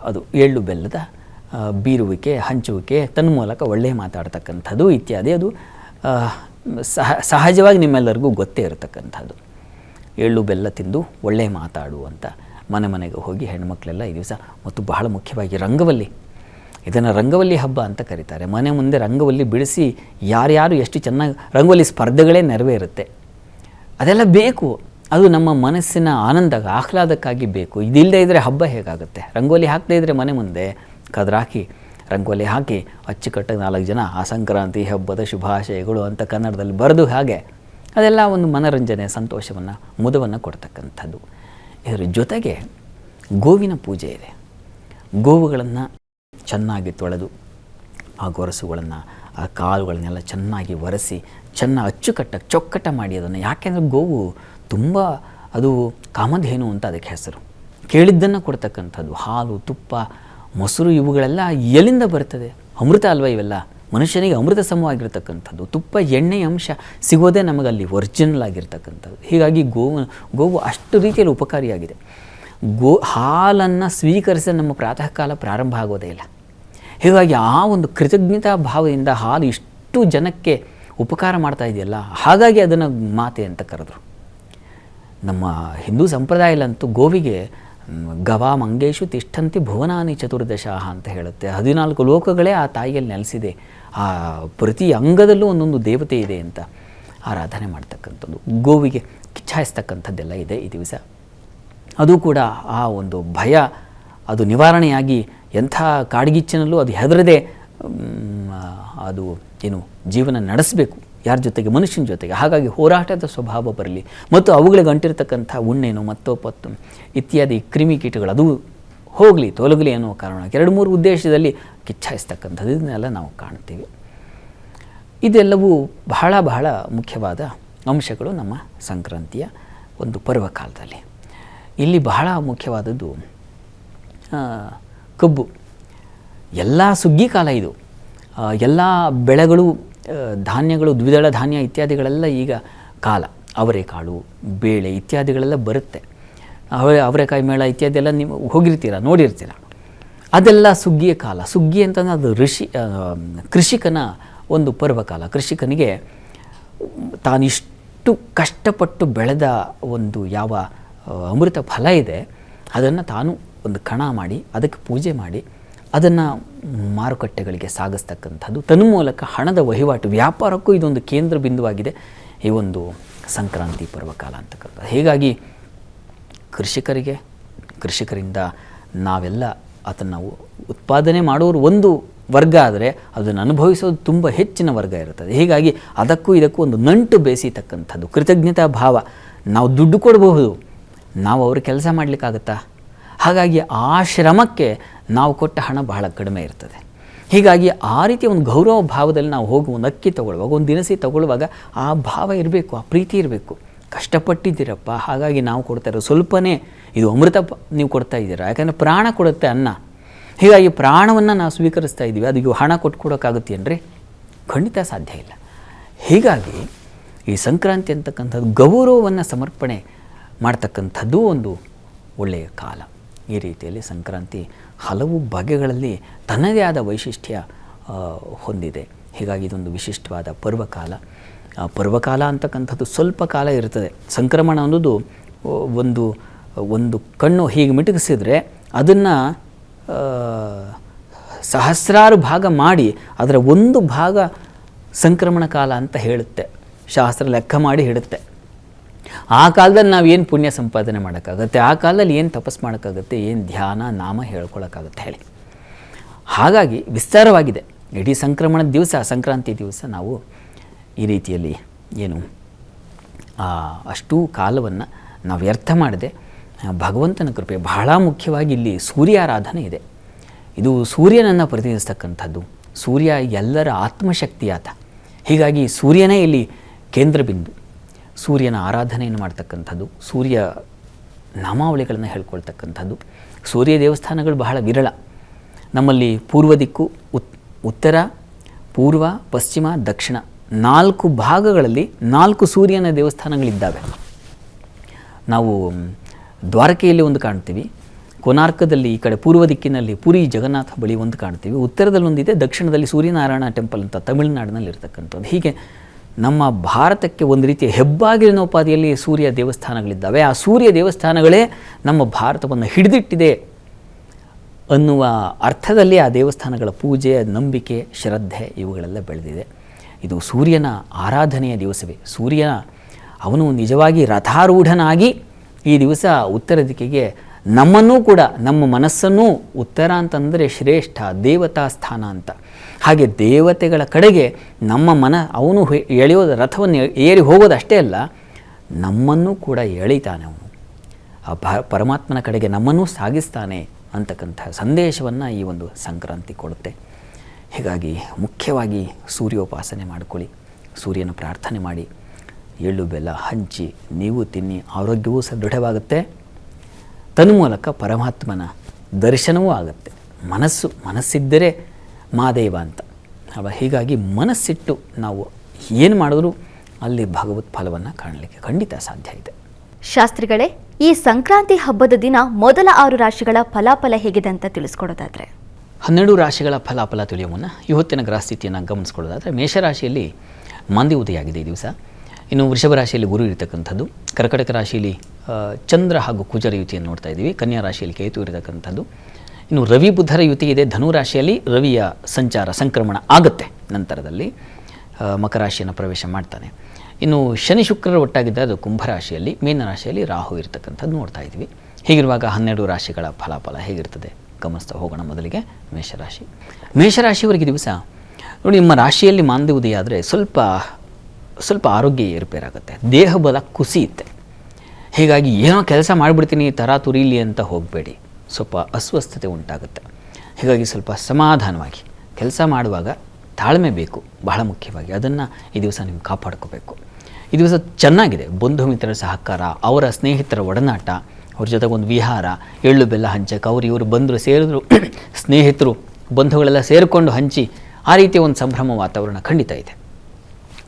ಅದು ಎಳ್ಳು ಬೆಲ್ಲದ ಬೀರುವಿಕೆ, ಹಂಚುವಿಕೆ, ತನ್ಮೂಲಕ ಒಳ್ಳೆಯ ಮಾತಾಡ್ತಕ್ಕಂಥದ್ದು ಇತ್ಯಾದಿ. ಅದು ಸಹಜವಾಗಿ ನಿಮ್ಮೆಲ್ಲರಿಗೂ ಗೊತ್ತೇ ಇರತಕ್ಕಂಥದ್ದು. ಎಳ್ಳು ಬೆಲ್ಲ ತಿಂದು ಒಳ್ಳೆಯ ಮಾತಾಡು ಅಂತ ಮನೆ ಮನೆಗೆ ಹೋಗಿ ಹೆಣ್ಮಕ್ಳೆಲ್ಲ ಈ ದಿವಸ, ಮತ್ತು ಬಹಳ ಮುಖ್ಯವಾಗಿ ರಂಗವಲ್ಲಿ, ಇದನ್ನು ರಂಗವಲ್ಲಿ ಹಬ್ಬ ಅಂತ ಕರೀತಾರೆ. ಮನೆ ಮುಂದೆ ರಂಗವಲ್ಲಿ ಬಿಡಿಸಿ ಯಾರ್ಯಾರು ಎಷ್ಟು ಚೆನ್ನಾಗಿ ರಂಗೋಲಿ ಸ್ಪರ್ಧೆಗಳೇ ನೆರವೇರುತ್ತೆ. ಅದೆಲ್ಲ ಬೇಕು, ಅದು ನಮ್ಮ ಮನಸ್ಸಿನ ಆನಂದ ಆಹ್ಲಾದಕ್ಕಾಗಿ ಬೇಕು. ಇದಿಲ್ಲದೆ ಇದ್ದರೆ ಹಬ್ಬ ಹೇಗಾಗುತ್ತೆ? ರಂಗೋಲಿ ಹಾಕದೇ ಇದ್ದರೆ ಮನೆ ಮುಂದೆ ಕದ್ರಾಕಿ ರಂಗೋಲಿ ಹಾಕಿ ಅಚ್ಚುಕಟ್ಟಾಗಿ 4 ಜನ ಆ ಸಂಕ್ರಾಂತಿ ಹಬ್ಬದ ಶುಭಾಶಯಗಳು ಅಂತ ಕನ್ನಡದಲ್ಲಿ ಬರೆದು, ಹಾಗೆ ಅದೆಲ್ಲ ಒಂದು ಮನರಂಜನೆ, ಸಂತೋಷವನ್ನು, ಮುದವನ್ನು ಕೊಡ್ತಕ್ಕಂಥದ್ದು. ಇದರ ಜೊತೆಗೆ ಗೋವಿನ ಪೂಜೆ ಇದೆ. ಗೋವುಗಳನ್ನು ಚೆನ್ನಾಗಿ ತೊಳೆದು ಆ ಗೊರಸುಗಳನ್ನು, ಆ ಕಾಲುಗಳನ್ನೆಲ್ಲ ಚೆನ್ನಾಗಿ ಒರೆಸಿ ಅಚ್ಚುಕಟ್ಟಾಗಿ ಚೊಕ್ಕಟ ಮಾಡಿ ಅದನ್ನು. ಯಾಕೆಂದರೆ ಗೋವು ತುಂಬ ಅದು ಕಾಮಧೇನು ಅಂತ ಅದಕ್ಕೆ ಹೆಸರು. ಕೇಳಿದ್ದನ್ನು ಕೊಡ್ತಕ್ಕಂಥದ್ದು. ಹಾಲು, ತುಪ್ಪ, ಮೊಸರು ಇವುಗಳೆಲ್ಲ ಎಲ್ಲಿಂದ ಬರ್ತದೆ? ಅಮೃತ ಅಲ್ವ ಇವೆಲ್ಲ? ಮನುಷ್ಯನಿಗೆ ಅಮೃತ ಸಮವಾಗಿರ್ತಕ್ಕಂಥದ್ದು. ತುಪ್ಪ, ಎಣ್ಣೆಯ ಅಂಶ ಸಿಗೋದೇ ನಮಗಲ್ಲಿ ಒರಿಜಿನಲ್ ಆಗಿರ್ತಕ್ಕಂಥದ್ದು. ಹೀಗಾಗಿ ಗೋವು ಅಷ್ಟು ರೀತಿಯಲ್ಲಿ ಉಪಕಾರಿಯಾಗಿದೆ. ಹಾಲನ್ನು ಸ್ವೀಕರಿಸಿ ನಮ್ಮ ಪ್ರಾತಃ ಕಾಲ ಪ್ರಾರಂಭ ಆಗೋದೇ ಇಲ್ಲ. ಹೀಗಾಗಿ ಆ ಒಂದು ಕೃತಜ್ಞತಾ ಭಾವದಿಂದ ಹಾಲು ಇಷ್ಟು ಜನಕ್ಕೆ ಉಪಕಾರ ಮಾಡ್ತಾ ಇದೆಯಲ್ಲ, ಹಾಗಾಗಿ ಅದನ್ನು ಮಾತೆ ಅಂತ ಕರೆದ್ರು. ನಮ್ಮ ಹಿಂದೂ ಸಂಪ್ರದಾಯದಲ್ಲಂತೂ ಗೋವಿಗೆ ಗವಾ ಮಂಗೇಶು ತಿಷ್ಠಂತಿ ಭುವನಾನಿ ಚತುರ್ದಶಾಹ ಅಂತ ಹೇಳುತ್ತೆ. 14 ಲೋಕಗಳೇ ಆ ತಾಯಿಯಲ್ಲಿ ನೆಲೆಸಿದೆ. ಆ ಪ್ರತಿ ಅಂಗದಲ್ಲೂ ಒಂದೊಂದು ದೇವತೆ ಇದೆ ಅಂತ ಆರಾಧನೆ ಮಾಡ್ತಕ್ಕಂಥದ್ದು. ಗೋವಿಗೆ ಕಿಚ್ಚಾಯಿಸ್ತಕ್ಕಂಥದ್ದೆಲ್ಲ ಇದೆ ಈ ದಿವಸ. ಅದು ಕೂಡ ಆ ಒಂದು ಭಯ ಅದು ನಿವಾರಣೆಯಾಗಿ ಎಂಥ ಕಾಡ್ಗಿಚ್ಚಿನಲ್ಲೂ ಅದು ಹೆದರದೆ ಅದು ಏನು ಜೀವನ ನಡೆಸಬೇಕು. ಯಾರ ಜೊತೆಗೆ? ಮನುಷ್ಯನ ಜೊತೆಗೆ. ಹಾಗಾಗಿ ಹೋರಾಟದ ಸ್ವಭಾವ ಬರಲಿ, ಮತ್ತು ಅವುಗಳಿಗೆ ಅಂಟಿರ್ತಕ್ಕಂಥ ಉಣ್ಣೆನು ಮತ್ತೊಪ್ಪತ್ತು ಇತ್ಯಾದಿ ಕ್ರಿಮಿಕೀಟಗಳು ಅದು ಹೋಗಲಿ, ತೊಲಗಲಿ ಅನ್ನೋ ಕಾರಣ 2-3 ಉದ್ದೇಶದಲ್ಲಿ ಕಿಚ್ಚಾಯಿಸ್ತಕ್ಕಂಥದ್ದು ಇದನ್ನೆಲ್ಲ ನಾವು ಕಾಣ್ತೀವಿ. ಇದೆಲ್ಲವೂ ಬಹಳ ಬಹಳ ಮುಖ್ಯವಾದ ಅಂಶಗಳು ನಮ್ಮ ಸಂಕ್ರಾಂತಿಯ ಒಂದು ಪರ್ವಕಾಲದಲ್ಲಿ. ಇಲ್ಲಿ ಬಹಳ ಮುಖ್ಯವಾದದ್ದು ಕಬ್ಬು. ಎಲ್ಲ ಸುಗ್ಗಿ ಕಾಲ ಇದು, ಎಲ್ಲ ಬೆಳೆಗಳು, ಧಾನ್ಯಗಳು, ದ್ವಿದಳ ಧಾನ್ಯ ಇತ್ಯಾದಿಗಳೆಲ್ಲ ಈಗ ಕಾಲ. ಅವರೆಕಾಳು, ಬೇಳೆ ಇತ್ಯಾದಿಗಳೆಲ್ಲ ಬರುತ್ತೆ. ಅವರೆಕಾಯಿ ಮೇಳ ಇತ್ಯಾದಿ ಎಲ್ಲ ನೀವು ಹೋಗಿರ್ತೀರ, ನೋಡಿರ್ತೀರ. ಅದೆಲ್ಲ ಸುಗ್ಗಿಯ ಕಾಲ. ಸುಗ್ಗಿ ಅಂತಂದರೆ ಅದು ಕೃಷಿಕನ ಒಂದು ಪರ್ವಕಾಲ. ಕೃಷಿಕನಿಗೆ ತಾನಿಷ್ಟು ಕಷ್ಟಪಟ್ಟು ಬೆಳೆದ ಒಂದು ಯಾವ ಅಮೃತ ಫಲ ಇದೆ ಅದನ್ನು ತಾನು ಒಂದು ಕಣ ಮಾಡಿ ಅದಕ್ಕೆ ಪೂಜೆ ಮಾಡಿ ಅದನ್ನು ಮಾರುಕಟ್ಟೆಗಳಿಗೆ ಸಾಗಿಸ್ತಕ್ಕಂಥದ್ದು. ತನ್ಮೂಲಕ ಹಣದ ವಹಿವಾಟು, ವ್ಯಾಪಾರಕ್ಕೂ ಇದೊಂದು ಕೇಂದ್ರ ಬಿಂದುವಾಗಿದೆ ಈ ಒಂದು ಸಂಕ್ರಾಂತಿ ಪರ್ವಕಾಲ ಅಂತಕ್ಕಂಥದ್ದು. ಹೀಗಾಗಿ ಕೃಷಿಕರಿಂದ ನಾವೆಲ್ಲ ಅದನ್ನು ಉತ್ಪಾದನೆ ಮಾಡೋರು ಒಂದು ವರ್ಗ ಆದರೆ ಅದನ್ನು ಅನುಭವಿಸೋದು ತುಂಬ ಹೆಚ್ಚಿನ ವರ್ಗ ಇರುತ್ತದೆ. ಹೀಗಾಗಿ ಅದಕ್ಕೂ ಇದಕ್ಕೂ ಒಂದು ನಂಟು ಬೇಯಿಸತಕ್ಕಂಥದ್ದು, ಕೃತಜ್ಞತಾ ಭಾವ. ನಾವು ದುಡ್ಡು ಕೊಡಬಹುದು, ನಾವು ಅವ್ರ ಕೆಲಸ ಮಾಡಲಿಕ್ಕಾಗತ್ತಾ? ಹಾಗಾಗಿ ಆ ಶ್ರಮಕ್ಕೆ ನಾವು ಕೊಟ್ಟ ಹಣ ಬಹಳ ಕಡಿಮೆ ಇರ್ತದೆ. ಹೀಗಾಗಿ ಆ ರೀತಿಯ ಒಂದು ಗೌರವ ಭಾವದಲ್ಲಿ ನಾವು ಹೋಗಿ ಒಂದು ಅಕ್ಕಿ ತೊಗೊಳ್ಳುವಾಗ, ಒಂದು ದಿನಸಿ ತೊಗೊಳ್ಳುವಾಗ ಆ ಭಾವ ಇರಬೇಕು, ಆ ಪ್ರೀತಿ ಇರಬೇಕು. ಕಷ್ಟಪಟ್ಟಿದ್ದೀರಪ್ಪ, ಹಾಗಾಗಿ ನಾವು ಕೊಡ್ತಾ ಇರೋ ಸ್ವಲ್ಪನೇ ಇದು ಅಮೃತ ನೀವು ಕೊಡ್ತಾ ಇದ್ದೀರಾ. ಯಾಕಂದರೆ ಪ್ರಾಣ ಕೊಡುತ್ತೆ ಅನ್ನ. ಹೀಗಾಗಿ ಪ್ರಾಣವನ್ನು ನಾವು ಸ್ವೀಕರಿಸ್ತಾ ಇದ್ದೀವಿ, ಅದಕ್ಕೆ ಹಣ ಕೊಟ್ಕೊಡೋಕ್ಕಾಗುತ್ತೇನ್ರಿ? ಖಂಡಿತ ಸಾಧ್ಯ ಇಲ್ಲ. ಹೀಗಾಗಿ ಈ ಸಂಕ್ರಾಂತಿ ಅಂತಕ್ಕಂಥದ್ದು ಗೌರವವನ್ನು ಸಮರ್ಪಣೆ ಮಾಡ್ತಕ್ಕಂಥದ್ದು ಒಂದು ಒಳ್ಳೆಯ ಕಾಲ. ಈ ರೀತಿಯಲ್ಲಿ ಸಂಕ್ರಾಂತಿ ಹಲವು ಬಗೆಗಳಲ್ಲಿ ತನ್ನದೇ ಆದ ವೈಶಿಷ್ಟ್ಯ ಹೊಂದಿದೆ. ಹೀಗಾಗಿ ಇದೊಂದು ವಿಶಿಷ್ಟವಾದ ಪರ್ವಕಾಲ ಅಂತಕ್ಕಂಥದ್ದು ಸ್ವಲ್ಪ ಕಾಲ ಇರ್ತದೆ. ಸಂಕ್ರಮಣ ಅನ್ನೋದು ಒಂದು ಕಣ್ಣು ಹೀಗೆ ಮಿಟುಕಿಸಿದ್ರೆ ಅದನ್ನು ಸಹಸ್ರಾರು ಭಾಗ ಮಾಡಿ ಅದರ ಒಂದು ಭಾಗ ಸಂಕ್ರಮಣ ಕಾಲ ಅಂತ ಹೇಳುತ್ತೆ ಶಾಸ್ತ್ರ. ಲೆಕ್ಕ ಮಾಡಿ ಹಿಡುತ್ತೆ. ಆ ಕಾಲದಲ್ಲಿ ನಾವು ಏನು ಪುಣ್ಯ ಸಂಪಾದನೆ ಮಾಡೋಕ್ಕಾಗತ್ತೆ, ಆ ಕಾಲದಲ್ಲಿ ಏನು ತಪಸ್ ಮಾಡೋಕ್ಕಾಗತ್ತೆ, ಏನು ಧ್ಯಾನ ನಾಮ ಹೇಳ್ಕೊಳಕ್ಕಾಗತ್ತೆ ಹೇಳಿ. ಹಾಗಾಗಿ ವಿಸ್ತಾರವಾಗಿದೆ ಇಡೀ ಸಂಕ್ರಮಣದ ದಿವಸ, ಸಂಕ್ರಾಂತಿ ದಿವಸ ನಾವು ಈ ರೀತಿಯಲ್ಲಿ ಏನು ಅಷ್ಟೂ ಕಾಲವನ್ನು ನಾವು ವ್ಯರ್ಥ ಮಾಡದೆ ಭಗವಂತನ ಕೃಪೆ, ಬಹಳ ಮುಖ್ಯವಾಗಿ ಇಲ್ಲಿ ಸೂರ್ಯಾರಾಧನೆ ಇದೆ. ಇದು ಸೂರ್ಯನನ್ನು ಪ್ರತಿನಿಧಿಸ್ತಕ್ಕಂಥದ್ದು. ಸೂರ್ಯ ಎಲ್ಲರ ಆತ್ಮಶಕ್ತಿಯಾತ. ಹೀಗಾಗಿ ಸೂರ್ಯನೇ ಇಲ್ಲಿ ಕೇಂದ್ರ ಬಿಂದು. ಸೂರ್ಯನ ಆರಾಧನೆಯನ್ನು ಮಾಡ್ತಕ್ಕಂಥದ್ದು, ಸೂರ್ಯ ನಾಮಾವಳಿಗಳನ್ನು ಹೇಳ್ಕೊಳ್ತಕ್ಕಂಥದ್ದು. ಸೂರ್ಯ ದೇವಸ್ಥಾನಗಳು ಬಹಳ ವಿರಳ. ನಮ್ಮಲ್ಲಿ ಪೂರ್ವ ದಿಕ್ಕು, ಉತ್ತರ, ಪೂರ್ವ, ಪಶ್ಚಿಮ, ದಕ್ಷಿಣ 4 ಭಾಗಗಳಲ್ಲಿ 4 ಸೂರ್ಯನ ದೇವಸ್ಥಾನಗಳಿದ್ದಾವೆ. ನಾವು ದ್ವಾರಕೆಯಲ್ಲಿ ಒಂದು ಕಾಣ್ತೀವಿ, ಕೋನಾರ್ಕದಲ್ಲಿ ಈ ಕಡೆ ಪೂರ್ವ ದಿಕ್ಕಿನಲ್ಲಿ ಪುರಿ ಜಗನ್ನಾಥ ಬಳಿ ಒಂದು ಕಾಣ್ತೀವಿ, ಉತ್ತರದಲ್ಲಿ ಒಂದಿದೆ, ದಕ್ಷಿಣದಲ್ಲಿ ಸೂರ್ಯನಾರಾಯಣ ಟೆಂಪಲ್ ಅಂತ ತಮಿಳುನಾಡಿನಲ್ಲಿ ಇರ್ತಕ್ಕಂಥದ್ದು. ಹೀಗೆ ನಮ್ಮ ಭಾರತಕ್ಕೆ ಒಂದು ರೀತಿಯ ಹೆಬ್ಬಾಗಿಲಿನೋಪಾದಿಯಲ್ಲಿ ಸೂರ್ಯ ದೇವಸ್ಥಾನಗಳಿದ್ದಾವೆ. ಆ ಸೂರ್ಯ ದೇವಸ್ಥಾನಗಳೇ ನಮ್ಮ ಭಾರತವನ್ನು ಹಿಡಿದಿಟ್ಟಿದೆ ಅನ್ನುವ ಅರ್ಥದಲ್ಲಿ ಆ ದೇವಸ್ಥಾನಗಳ ಪೂಜೆ, ನಂಬಿಕೆ, ಶ್ರದ್ಧೆ ಇವುಗಳೆಲ್ಲ ಬೆಳೆದಿದೆ. ಇದು ಸೂರ್ಯನ ಆರಾಧನೆಯ ದಿವಸವೇ. ಅವನು ನಿಜವಾಗಿ ರಥಾರೂಢನಾಗಿ ಈ ದಿವಸ ಉತ್ತರ ದಿಕ್ಕಿಗೆ ನಮ್ಮನ್ನೂ ಕೂಡ, ನಮ್ಮ ಮನಸ್ಸನ್ನೂ, ಉತ್ತರ ಅಂತಂದರೆ ಶ್ರೇಷ್ಠ ದೇವತಾ ಸ್ಥಾನ ಅಂತ, ಹಾಗೆ ದೇವತೆಗಳ ಕಡೆಗೆ ನಮ್ಮ ಅವನು ಎಳೆಯೋದು, ರಥವನ್ನು ಏರಿ ಹೋಗೋದು ಅಷ್ಟೇ ಅಲ್ಲ, ನಮ್ಮನ್ನೂ ಕೂಡ ಎಳಿತಾನೆ. ಅವನು ಆ ಪರಮಾತ್ಮನ ಕಡೆಗೆ ನಮ್ಮನ್ನೂ ಸಾಗಿಸ್ತಾನೆ ಅಂತಕ್ಕಂಥ ಸಂದೇಶವನ್ನು ಈ ಒಂದು ಸಂಕ್ರಾಂತಿ ಕೊಡುತ್ತೆ. ಹೀಗಾಗಿ ಮುಖ್ಯವಾಗಿ ಸೂರ್ಯೋಪಾಸನೆ ಮಾಡಿಕೊಳ್ಳಿ, ಸೂರ್ಯನ ಪ್ರಾರ್ಥನೆ ಮಾಡಿ, ಎಳ್ಳು ಬೆಲ್ಲ ಹಂಚಿ ನೀವು ತಿನ್ನಿ, ಆರೋಗ್ಯವೂ ಸದೃಢವಾಗುತ್ತೆ. ತನ್ಮೂಲಕ ಪರಮಾತ್ಮನ ದರ್ಶನವೂ ಆಗುತ್ತೆ. ಮನಸ್ಸಿದ್ದರೆ ಮಾದೇವ ಅಂತ ಅಲ್ವಾ? ಹೀಗಾಗಿ ಮನಸ್ಸಿಟ್ಟು ನಾವು ಏನು ಮಾಡಿದ್ರೂ ಅಲ್ಲಿ ಭಗವತ್ ಫಲವನ್ನು ಕಾಣಲಿಕ್ಕೆ ಖಂಡಿತ ಸಾಧ್ಯ ಇದೆ. ಶಾಸ್ತ್ರಿಗಳೇ, ಈ ಸಂಕ್ರಾಂತಿ ಹಬ್ಬದ ದಿನ ಮೊದಲ 6 ರಾಶಿಗಳ ಫಲಾಫಲ ಹೇಗಿದೆ ಅಂತ ತಿಳಿಸ್ಕೊಡೋದಾದ್ರೆ? 12 ರಾಶಿಗಳ ಫಲಾಫಲ ತಿಳಿಯುವ ಮುನ್ನ ಇವತ್ತಿನ ಗ್ರಹಸ್ಥಿತಿಯನ್ನು ಗಮನಿಸ್ಕೊಳ್ಳೋದಾದರೆ, ಮೇಷರಾಶಿಯಲ್ಲಿ ಮಾಂದಿ ಉದಯ ಆಗಿದೆ ಈ ದಿವಸ. ಇನ್ನು ವೃಷಭ ರಾಶಿಯಲ್ಲಿ ಗುರು ಇರತಕ್ಕಂಥದ್ದು, ಕರ್ಕಟಕ ರಾಶಿಯಲ್ಲಿ ಚಂದ್ರ ಹಾಗೂ ಕುಜರ ಯುತಿಯನ್ನು ನೋಡ್ತಾ ಇದ್ದೀವಿ, ಕನ್ಯಾ ರಾಶಿಯಲ್ಲಿ ಕೇತು ಇರತಕ್ಕಂಥದ್ದು. ಇನ್ನು ರವಿ ಬುಧರ ಯುತಿ ಇದೆ, ಧನು ರಾಶಿಯಲ್ಲಿ ರವಿಯ ಸಂಕ್ರಮಣ ಆಗುತ್ತೆ, ನಂತರದಲ್ಲಿ ಮಕರ ರಾಶಿಯನ್ನು ಪ್ರವೇಶ ಮಾಡ್ತಾನೆ. ಇನ್ನು ಶನಿ ಶುಕ್ರರ ಒಟ್ಟಾಗಿದ್ದರೆ ಅದು ಕುಂಭರಾಶಿಯಲ್ಲಿ, ಮೀನರಾಶಿಯಲ್ಲಿ ರಾಹು ಇರತಕ್ಕಂಥದ್ದು ನೋಡ್ತಾ ಇದ್ವಿ. ಹೀಗಿರುವಾಗ 12 ರಾಶಿಗಳ ಫಲಾಫಲ ಹೇಗಿರ್ತದೆ ಗಮನಿಸ್ತಾ ಹೋಗೋಣ. ಮೊದಲಿಗೆ ಮೇಷರಾಶಿಯವರಿಗೆ ದಿವಸ ನೋಡಿ, ನಿಮ್ಮ ರಾಶಿಯಲ್ಲಿ ಮಾಂದಿ ಉದಯ ಆದರೆ ಸ್ವಲ್ಪ ಆರೋಗ್ಯ ಏರುಪೇರಾಗುತ್ತೆ, ದೇಹ ಬಲ ಕುಸಿಯುತ್ತೆ. ಹೀಗಾಗಿ ಏನೋ ಕೆಲಸ ಮಾಡಿಬಿಡ್ತೀನಿ ತರಾತುರಿಲಿ ಅಂತ ಹೋಗಬೇಡಿ, ಸ್ವಲ್ಪ ಅಸ್ವಸ್ಥತೆ ಉಂಟಾಗುತ್ತೆ. ಹೀಗಾಗಿ ಸ್ವಲ್ಪ ಸಮಾಧಾನವಾಗಿ ಕೆಲಸ ಮಾಡುವಾಗ ತಾಳ್ಮೆ ಬೇಕು, ಬಹಳ ಮುಖ್ಯವಾಗಿ ಅದನ್ನು ಈ ದಿವಸ ನೀವು ಕಾಪಾಡ್ಕೋಬೇಕು. ಈ ದಿವಸ ಚೆನ್ನಾಗಿದೆ, ಬಂಧು ಮಿತ್ರರ ಸಹಕಾರ, ಅವರ ಸ್ನೇಹಿತರ ಒಡನಾಟ, ಅವ್ರ ಜೊತೆಗೊಂದು ವಿಹಾರ, ಎಳ್ಳು ಬೆಲ್ಲ ಹಂಚಕ್ಕೆ, ಇವರು ಬಂದರು ಸೇರಿದ್ರು, ಸ್ನೇಹಿತರು ಬಂಧುಗಳೆಲ್ಲ ಸೇರಿಕೊಂಡು ಹಂಚಿ ಆ ರೀತಿಯ ಒಂದು ಸಂಭ್ರಮ ವಾತಾವರಣ ಖಂಡಿತ ಇದೆ.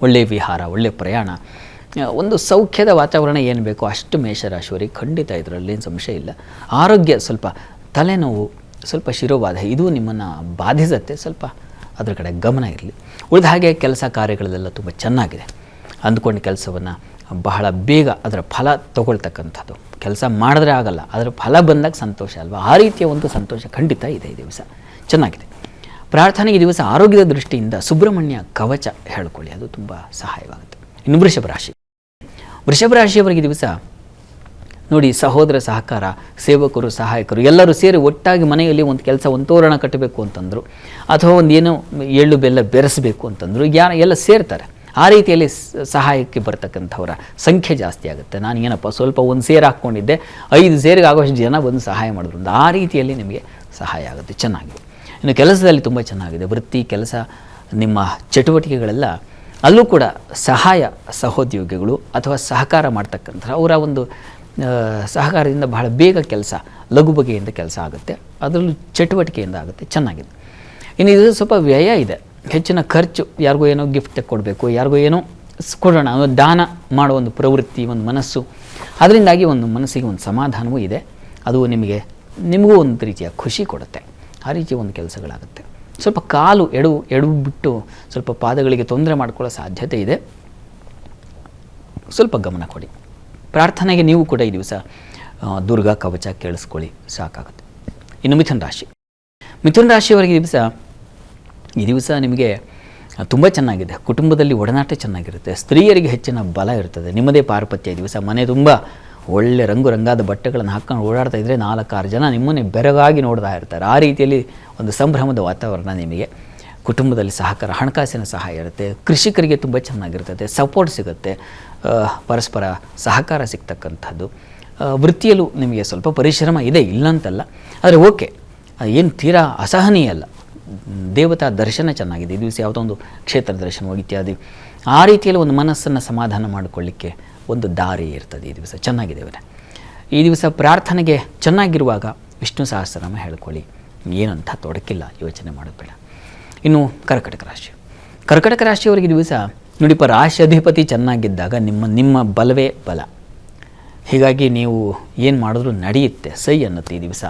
ಒಳ್ಳೆಯ ವಿಹಾರ, ಒಳ್ಳೆಯ ಪ್ರಯಾಣ, ಒಂದು ಸೌಖ್ಯದ ವಾತಾವರಣ ಏನು ಬೇಕೋ ಅಷ್ಟು ಮೇಷರಾಶಿಯವರಿಗೆ ಖಂಡಿತ ಇದರಲ್ಲೇನು ಸಂಶಯ ಇಲ್ಲ. ಆರೋಗ್ಯ ಸ್ವಲ್ಪ ತಲೆನೋವು, ಸ್ವಲ್ಪ ಶಿರೋಬಾಧೆ ಇದು ನಿಮ್ಮನ್ನು ಬಾಧಿಸುತ್ತೆ. ಸ್ವಲ್ಪ ಅದರ ಕಡೆ ಗಮನ ಇರಲಿ. ಉಳಿದ ಹಾಗೆ ಕೆಲಸ ಕಾರ್ಯಗಳಲ್ಲೆಲ್ಲ ತುಂಬ ಚೆನ್ನಾಗಿದೆ. ಅಂದ್ಕೊಂಡ ಕೆಲಸವನ್ನು ಬಹಳ ಬೇಗ ಅದರ ಫಲ ತಗೊಳ್ತಕ್ಕಂಥದ್ದು. ಕೆಲಸ ಮಾಡಿದ್ರೆ ಆಗಲ್ಲ, ಅದರ ಫಲ ಬಂದಾಗ ಸಂತೋಷ ಅಲ್ವಾ, ಆ ರೀತಿಯ ಒಂದು ಸಂತೋಷ ಖಂಡಿತ ಇದೆ ಈ ದಿವಸ. ಚೆನ್ನಾಗಿದೆ. ಪ್ರಾರ್ಥನೆಗೆ ಈ ದಿವಸ ಆರೋಗ್ಯದ ದೃಷ್ಟಿಯಿಂದ ಸುಬ್ರಹ್ಮಣ್ಯ ಕವಚ ಹೇಳ್ಕೊಳ್ಳಿ, ಅದು ತುಂಬ ಸಹಾಯವಾಗುತ್ತೆ. ಇನ್ನು ವೃಷಭ ರಾಶಿ. ವೃಷಭ ರಾಶಿಯವರಿಗೆ ದಿವಸ ನೋಡಿ, ಸಹೋದರ ಸಹಕಾರ, ಸೇವಕರು, ಸಹಾಯಕರು ಎಲ್ಲರೂ ಸೇರಿ ಒಟ್ಟಾಗಿ ಮನೆಯಲ್ಲಿ ಒಂದು ಕೆಲಸ, ಒಂದು ತೋರಣ ಕಟ್ಟಬೇಕು ಅಂತಂದರು, ಅಥವಾ ಒಂದು ಏನೋ ಎಳ್ಳು ಬೆಲ್ಲ ಬೆರೆಸಬೇಕು ಅಂತಂದರು, ಎಲ್ಲ ಸೇರ್ತಾರೆ. ಆ ರೀತಿಯಲ್ಲಿ ಸಹಾಯಕ್ಕೆ ಬರ್ತಕ್ಕಂಥವರ ಸಂಖ್ಯೆ ಜಾಸ್ತಿ ಆಗುತ್ತೆ. ನಾನು ಏನಪ್ಪ ಸ್ವಲ್ಪ ಒಂದು ಸೇರು ಹಾಕ್ಕೊಂಡಿದ್ದೆ, 5 ಸೇರಿಗೆ ಆಗೋಷ್ಟು ಜನ ಬಂದು ಸಹಾಯ ಮಾಡಿದ್ರು ಅಂತ, ಆ ರೀತಿಯಲ್ಲಿ ನಿಮಗೆ ಸಹಾಯ ಆಗುತ್ತೆ. ಚೆನ್ನಾಗಿದೆ. ಇನ್ನು ಕೆಲಸದಲ್ಲಿ ತುಂಬ ಚೆನ್ನಾಗಿದೆ. ವೃತ್ತಿ, ಕೆಲಸ, ನಿಮ್ಮ ಚಟುವಟಿಕೆಗಳೆಲ್ಲ ಅಲ್ಲೂ ಕೂಡ ಸಹಾಯ ಸಹೋದ್ಯೋಗಿಗಳು ಅಥವಾ ಸಹಕಾರ ಮಾಡ್ತಕ್ಕಂಥ ಅವರ ಒಂದು ಸಹಕಾರದಿಂದ ಬಹಳ ಬೇಗ ಕೆಲಸ, ಲಘು ಬಗೆಯಿಂದ ಕೆಲಸ ಆಗುತ್ತೆ. ಅದರಲ್ಲೂ ಚಟುವಟಿಕೆಯಿಂದ ಆಗುತ್ತೆ. ಚೆನ್ನಾಗಿದೆ. ಇನ್ನು ಇದು ಸ್ವಲ್ಪ ವ್ಯಯ ಇದೆ, ಹೆಚ್ಚಿನ ಖರ್ಚು. ಯಾರಿಗೋ ಏನೋ ಗಿಫ್ಟ್ ಕೊಡಬೇಕು, ಯಾರಿಗೋ ಏನೋ ಕೊಡೋಣ, ದಾನ ಮಾಡೋ ಒಂದು ಪ್ರವೃತ್ತಿ, ಒಂದು ಮನಸ್ಸು, ಅದರಿಂದಾಗಿ ಒಂದು ಮನಸ್ಸಿಗೆ ಒಂದು ಸಮಾಧಾನವೂ ಇದೆ. ಅದು ನಿಮಗೂ ಒಂದು ರೀತಿಯ ಖುಷಿ ಕೊಡುತ್ತೆ. ಆ ರೀತಿಯ ಒಂದು ಕೆಲಸಗಳಾಗುತ್ತೆ. ಸ್ವಲ್ಪ ಕಾಲು ಎಡು ಬಿಟ್ಟು ಸ್ವಲ್ಪ ಪಾದಗಳಿಗೆ ತೊಂದರೆ ಮಾಡ್ಕೊಳ್ಳೋ ಸಾಧ್ಯತೆ ಇದೆ. ಸ್ವಲ್ಪ ಗಮನ ಕೊಡಿ. ಪ್ರಾರ್ಥನೆಗೆ ನೀವು ಕೂಡ ಈ ದಿವಸ ದುರ್ಗಾ ಕವಚ ಕೇಳಿಸ್ಕೊಳ್ಳಿ, ಸಾಕಾಗುತ್ತೆ. ಇನ್ನು ಮಿಥುನ ರಾಶಿ. ಮಿಥುನ ರಾಶಿಯವರಿಗೆ ಈ ದಿವಸ ನಿಮಗೆ ತುಂಬ ಚೆನ್ನಾಗಿದೆ. ಕುಟುಂಬದಲ್ಲಿ ಒಡನಾಟ ಚೆನ್ನಾಗಿರುತ್ತೆ. ಸ್ತ್ರೀಯರಿಗೆ ಹೆಚ್ಚಿನ ಬಲ ಇರ್ತದೆ. ನಿಮ್ಮದೇ ಪಾರುಪತ್ಯ ಈ ದಿವಸ. ಮನೆ ತುಂಬ ಒಳ್ಳೆ ರಂಗಾದ ಬಟ್ಟೆಗಳನ್ನು ಹಾಕ್ಕೊಂಡು ಓಡಾಡ್ತಾ ಇದ್ದರೆ 4-6 ಜನ ನಿಮ್ಮನ್ನೇ ಬೆರಗಾಗಿ ನೋಡ್ತಾ ಇರ್ತಾರೆ. ಆ ರೀತಿಯಲ್ಲಿ ಒಂದು ಸಂಭ್ರಮದ ವಾತಾವರಣ ನಿಮಗೆ. ಕುಟುಂಬದಲ್ಲಿ ಸಹಕಾರ, ಹಣಕಾಸಿನ ಸಹಾಯ ಇರುತ್ತೆ. ಕೃಷಿಕರಿಗೆ ತುಂಬ ಚೆನ್ನಾಗಿರ್ತದೆ, ಸಪೋರ್ಟ್ ಸಿಗುತ್ತೆ, ಪರಸ್ಪರ ಸಹಕಾರ ಸಿಗ್ತಕ್ಕಂಥದ್ದು. ವೃತ್ತಿಯಲ್ಲೂ ನಿಮಗೆ ಸ್ವಲ್ಪ ಪರಿಶ್ರಮ ಇದೆ, ಇಲ್ಲಂತಲ್ಲ, ಆದರೆ ಓಕೆ, ಏನು ತೀರಾ ಅಸಹನೀಯ ಅಲ್ಲ. ದೇವತಾ ದರ್ಶನ ಚೆನ್ನಾಗಿದೆ ಈ ದಿವಸ. ಯಾವುದೋ ಒಂದು ಕ್ಷೇತ್ರ ದರ್ಶನ ಇತ್ಯಾದಿ, ಆ ರೀತಿಯಲ್ಲಿ ಒಂದು ಮನಸ್ಸನ್ನು ಸಮಾಧಾನ ಮಾಡಿಕೊಳ್ಳಿಕ್ಕೆ ಒಂದು ದಾರಿ ಇರ್ತದೆ ಈ ದಿವಸ. ಚೆನ್ನಾಗಿದೆ ಅವರೇ. ಈ ದಿವಸ ಪ್ರಾರ್ಥನೆಗೆ ಚೆನ್ನಾಗಿರುವಾಗ ವಿಷ್ಣು ಸಹಸ್ರನಾಮ ಹೇಳ್ಕೊಳ್ಳಿ, ಏನಂತ ತೊಡಕಿಲ್ಲ, ಯೋಚನೆ ಮಾಡೋದು ಬೇಡ. ಇನ್ನು ಕರ್ಕಟಕ ರಾಶಿ. ಕರ್ಕಟಕ ರಾಶಿಯವರಿಗೆ ದಿವಸ ನೋಡಿಪ್ಪ, ರಾಶಿ ಅಧಿಪತಿ ಚೆನ್ನಾಗಿದ್ದಾಗ ನಿಮ್ಮ ಬಲವೇ ಬಲ. ಹೀಗಾಗಿ ನೀವು ಏನು ಮಾಡಿದ್ರೂ ನಡೆಯುತ್ತೆ, ಸೈ ಅನ್ನತ್ತೆ ಈ ದಿವಸ.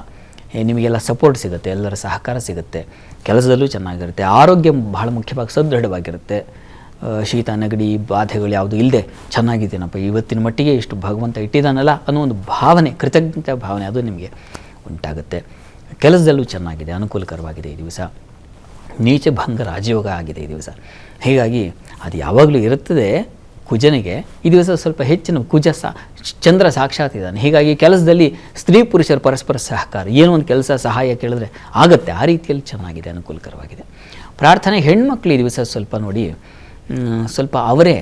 ನಿಮಗೆಲ್ಲ ಸಪೋರ್ಟ್ ಸಿಗುತ್ತೆ, ಎಲ್ಲರ ಸಹಕಾರ ಸಿಗುತ್ತೆ, ಕೆಲಸದಲ್ಲೂ ಚೆನ್ನಾಗಿರುತ್ತೆ. ಆರೋಗ್ಯ ಬಹಳ ಮುಖ್ಯವಾಗಿ ಸದೃಢವಾಗಿರುತ್ತೆ. ಶೀತ ನೆಗಡಿ ಬಾಧೆಗಳು ಯಾವುದು ಇಲ್ಲದೆ ಚೆನ್ನಾಗಿದ್ದೀನಪ್ಪ, ಇವತ್ತಿನ ಮಟ್ಟಿಗೆ ಇಷ್ಟು ಭಗವಂತ ಇಟ್ಟಿದ್ದಾನಲ್ಲ ಅನ್ನೋ ಒಂದು ಭಾವನೆ, ಕೃತಜ್ಞತೆ ಭಾವನೆ ಅದು ನಿಮಗೆ ಉಂಟಾಗುತ್ತೆ. ಕೆಲಸದಲ್ಲೂ ಚೆನ್ನಾಗಿದೆ, ಅನುಕೂಲಕರವಾಗಿದೆ ಈ ದಿವಸ. ನೀಚಭಂಗ ರಾಜಯೋಗ ಆಗಿದೆ ಈ ದಿವಸ. ಹೀಗಾಗಿ ಅದು ಯಾವಾಗಲೂ ಇರುತ್ತದೆ ಕುಜನಿಗೆ. ಈ ದಿವಸ ಸ್ವಲ್ಪ ಹೆಚ್ಚಿನ ಚಂದ್ರ ಸಾಕ್ಷಾತ್ ಇದ್ದಾನೆ. ಹೀಗಾಗಿ ಕೆಲಸದಲ್ಲಿ ಸ್ತ್ರೀ ಪುರುಷರ ಪರಸ್ಪರ ಸಹಕಾರ, ಏನೋ ಒಂದು ಕೆಲಸ ಸಹಾಯ ಕೇಳಿದ್ರೆ ಆಗುತ್ತೆ. ಆ ರೀತಿಯಲ್ಲಿ ಚೆನ್ನಾಗಿದೆ, ಅನುಕೂಲಕರವಾಗಿದೆ. ಪ್ರಾರ್ಥನೆ ಹೆಣ್ಮಕ್ಳು ಈ ದಿವಸ ಸ್ವಲ್ಪ ನೋಡಿ, ಸ್ವಲ್ಪ ಅವರೇ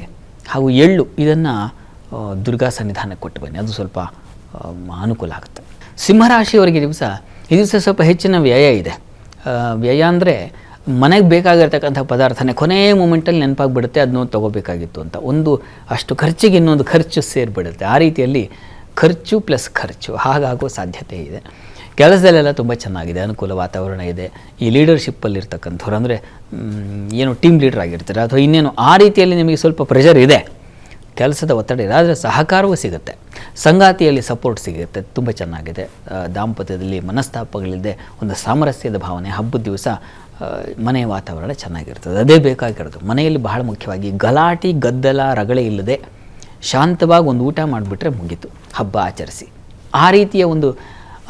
ಹಾಗೂ ಎಳ್ಳು ಇದನ್ನು ದುರ್ಗಾ ಸನ್ನಿಧಾನಕ್ಕೆ ಕೊಟ್ಟು ಬನ್ನಿ, ಅದು ಸ್ವಲ್ಪ ಅನುಕೂಲ ಆಗುತ್ತೆ. ಸಿಂಹರಾಶಿಯವರಿಗೆ ಈ ದಿವಸ ಸ್ವಲ್ಪ ಹೆಚ್ಚಿನ ವ್ಯಯ ಇದೆ. ವ್ಯಯ ಅಂದರೆ ಮನೆಗೆ ಬೇಕಾಗಿರ್ತಕ್ಕಂಥ ಪದಾರ್ಥನೇ ಕೊನೆಯ ಮೂಮೆಂಟಲ್ಲಿ ನೆನಪಾಗಿಬಿಡುತ್ತೆ, ಅದನ್ನೊಂದು ತೊಗೋಬೇಕಾಗಿತ್ತು ಅಂತ. ಒಂದು ಅಷ್ಟು ಖರ್ಚಿಗೆ ಇನ್ನೊಂದು ಖರ್ಚು ಸೇರಿಬಿಡುತ್ತೆ. ಆ ರೀತಿಯಲ್ಲಿ ಖರ್ಚು ಪ್ಲಸ್ ಖರ್ಚು ಹಾಗಾಗೋ ಸಾಧ್ಯತೆ ಇದೆ. ಕೆಲಸದಲ್ಲೆಲ್ಲ ತುಂಬ ಚೆನ್ನಾಗಿದೆ, ಅನುಕೂಲ ವಾತಾವರಣ ಇದೆ. ಈ ಲೀಡರ್ಶಿಪ್ಪಲ್ಲಿರ್ತಕ್ಕಂಥವ್ರು ಅಂದರೆ ಏನು ಟೀಮ್ ಲೀಡರ್ ಆಗಿರ್ತಾರೆ ಅಥವಾ ಇನ್ನೇನು, ಆ ರೀತಿಯಲ್ಲಿ ನಿಮಗೆ ಸ್ವಲ್ಪ ಪ್ರೆಷರ್ ಇದೆ, ಕೆಲಸದ ಒತ್ತಡ ಇದೆ, ಆದರೆ ಸಹಕಾರವೂ ಸಿಗುತ್ತೆ. ಸಂಗಾತಿಯಲ್ಲಿ ಸಪೋರ್ಟ್ ಸಿಗುತ್ತೆ, ತುಂಬ ಚೆನ್ನಾಗಿದೆ. ದಾಂಪತ್ಯದಲ್ಲಿ ಮನಸ್ತಾಪಗಳಿಲ್ಲದೆ ಒಂದು ಸಾಮರಸ್ಯದ ಭಾವನೆ. ಹಬ್ಬದ ದಿವಸ ಮನೆಯ ವಾತಾವರಣ ಚೆನ್ನಾಗಿರ್ತದೆ, ಅದೇ ಬೇಕಾಗಿರೋದು. ಮನೆಯಲ್ಲಿ ಬಹಳ ಮುಖ್ಯವಾಗಿ ಗಲಾಟೆ ಗದ್ದಲ ರಗಳೆ ಇಲ್ಲದೆ ಶಾಂತವಾಗಿ ಒಂದು ಊಟ ಮಾಡಿಬಿಟ್ರೆ ಮುಗೀತು, ಹಬ್ಬ ಆಚರಿಸಿ. ಆ ರೀತಿಯ ಒಂದು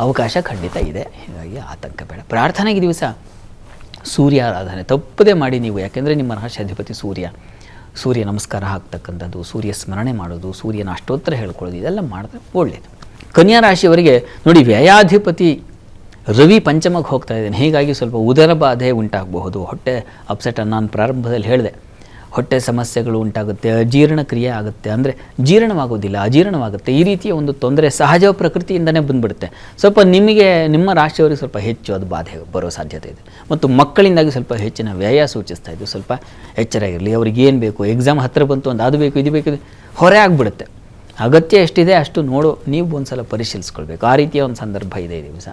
ಅವಕಾಶ ಖಂಡಿತ ಇದೆ. ಹೀಗಾಗಿ ಆತಂಕ ಬೇಡ. ಪ್ರಾರ್ಥನೆಗೆ ದಿವಸ ಸೂರ್ಯಾರಾಧನೆ ತಪ್ಪದೇ ಮಾಡಿ ನೀವು, ಯಾಕೆಂದರೆ ನಿಮ್ಮ ರಾಶಿಯಾಧಿಪತಿ ಸೂರ್ಯ ನಮಸ್ಕಾರ ಹಾಕ್ತಕ್ಕಂಥದ್ದು, ಸೂರ್ಯ ಸ್ಮರಣೆ ಮಾಡೋದು, ಸೂರ್ಯನ ಅಷ್ಟೋತ್ತರ ಹೇಳ್ಕೊಳ್ಳೋದು, ಇದೆಲ್ಲ ಮಾಡಿದ್ರೆ ಒಳ್ಳೆಯದು. ಕನ್ಯಾ ರಾಶಿಯವರಿಗೆ ನೋಡಿ, ವ್ಯಯಾಧಿಪತಿ ರವಿ ಪಂಚಮಕ್ಕೆ ಹೋಗ್ತಾ ಇದ್ದೇನೆ. ಹೀಗಾಗಿ ಸ್ವಲ್ಪ ಉದರ ಬಾಧೆ ಉಂಟಾಗಬಹುದು, ಹೊಟ್ಟೆ ಅಪ್ಸೆಟ್. ನಾನು ಪ್ರಾರಂಭದಲ್ಲಿ ಹೇಳಿದೆ, ಹೊಟ್ಟೆ ಸಮಸ್ಯೆಗಳು ಉಂಟಾಗುತ್ತೆ, ಅಜೀರ್ಣಕ್ರಿಯೆ ಆಗುತ್ತೆ, ಅಂದರೆ ಜೀರ್ಣವಾಗೋದಿಲ್ಲ, ಅಜೀರ್ಣವಾಗುತ್ತೆ. ಈ ರೀತಿಯ ಒಂದು ತೊಂದರೆ ಸಹಜ ಪ್ರಕೃತಿಯಿಂದನೇ ಬಂದುಬಿಡುತ್ತೆ. ಸ್ವಲ್ಪ ನಿಮ್ಮ ರಾಶಿಯವರಿಗೆ ಸ್ವಲ್ಪ ಹೆಚ್ಚು ಅದು ಬಾಧೆ ಬರೋ ಸಾಧ್ಯತೆ ಇದೆ. ಮತ್ತು ಮಕ್ಕಳಿಂದಾಗಿ ಸ್ವಲ್ಪ ಹೆಚ್ಚಿನ ವ್ಯಯ ಸೂಚಿಸ್ತಾ ಇದ್ದು, ಸ್ವಲ್ಪ ಎಚ್ಚರ ಇರಲಿ. ಅವ್ರಿಗೆ ಏನು ಬೇಕು, ಎಕ್ಸಾಮ್ ಹತ್ತಿರ ಬಂತು ಅಂತ ಅದು ಬೇಕು ಇದು ಬೇಕು, ಹೊರೆ ಆಗಿಬಿಡುತ್ತೆ. ಅಗತ್ಯ ಎಷ್ಟಿದೆ ಅಷ್ಟು ನೀವು ಒಂದು ಸಲ ಪರಿಶೀಲಿಸ್ಕೊಳ್ಬೇಕು. ಆ ರೀತಿಯ ಒಂದು ಸಂದರ್ಭ ಇದೆ ಈ ದಿವಸ.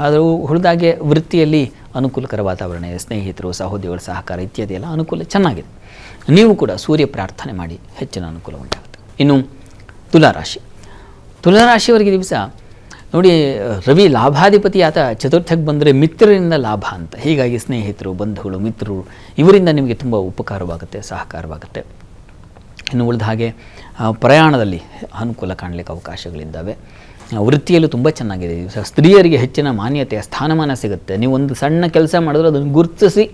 ಅದು ಉಳಿದಾಗೆ ವೃತ್ತಿಯಲ್ಲಿ ಅನುಕೂಲಕರ ವಾತಾವರಣ ಇದೆ, ಸ್ನೇಹಿತರು, ಸಹೋದ್ಯೋಗಿಗಳ ಸಹಕಾರ ಇತ್ಯಾದಿ ಎಲ್ಲ ಅನುಕೂಲ ಚೆನ್ನಾಗಿದೆ. ನೀವು ಕೂಡ ಸೂರ್ಯ ಪ್ರಾರ್ಥನೆ ಮಾಡಿ ಹೆಚ್ಚಿನ ಅನುಕೂಲ ಉಂಟಾಗುತ್ತೆ. ಇನ್ನು ತುಲಾರಾಶಿ, ತುಲಾರಾಶಿಯವರಿಗೆ ದಿವಸ ನೋಡಿ, ರವಿ ಲಾಭಾಧಿಪತಿ ಆತ ಚತುರ್ಥಕ್ಕೆ ಬಂದರೆ ಮಿತ್ರರಿಂದ ಲಾಭ ಅಂತ. ಹೀಗಾಗಿ ಸ್ನೇಹಿತರು, ಬಂಧುಗಳು, ಮಿತ್ರರು ಇವರಿಂದ ನಿಮಗೆ ತುಂಬ ಉಪಕಾರವಾಗುತ್ತೆ, ಸಹಕಾರವಾಗುತ್ತೆ. ಇನ್ನು ಉಳಿದ ಹಾಗೆ ಪ್ರಯಾಣದಲ್ಲಿ ಅನುಕೂಲ ಕಾಣಲಿಕ್ಕೆ ಅವಕಾಶಗಳಿದ್ದಾವೆ. ವೃತ್ತಿಯಲ್ಲೂ ತುಂಬ ಚೆನ್ನಾಗಿದೆ. ಸ್ತ್ರೀಯರಿಗೆ ಹೆಚ್ಚಿನ ಮಾನ್ಯತೆ, ಸ್ಥಾನಮಾನ ಸಿಗುತ್ತೆ. ನೀವು ಒಂದು ಸಣ್ಣ ಕೆಲಸ ಮಾಡಿದ್ರೆ ಅದನ್ನು ಗುರುತಿಸಿ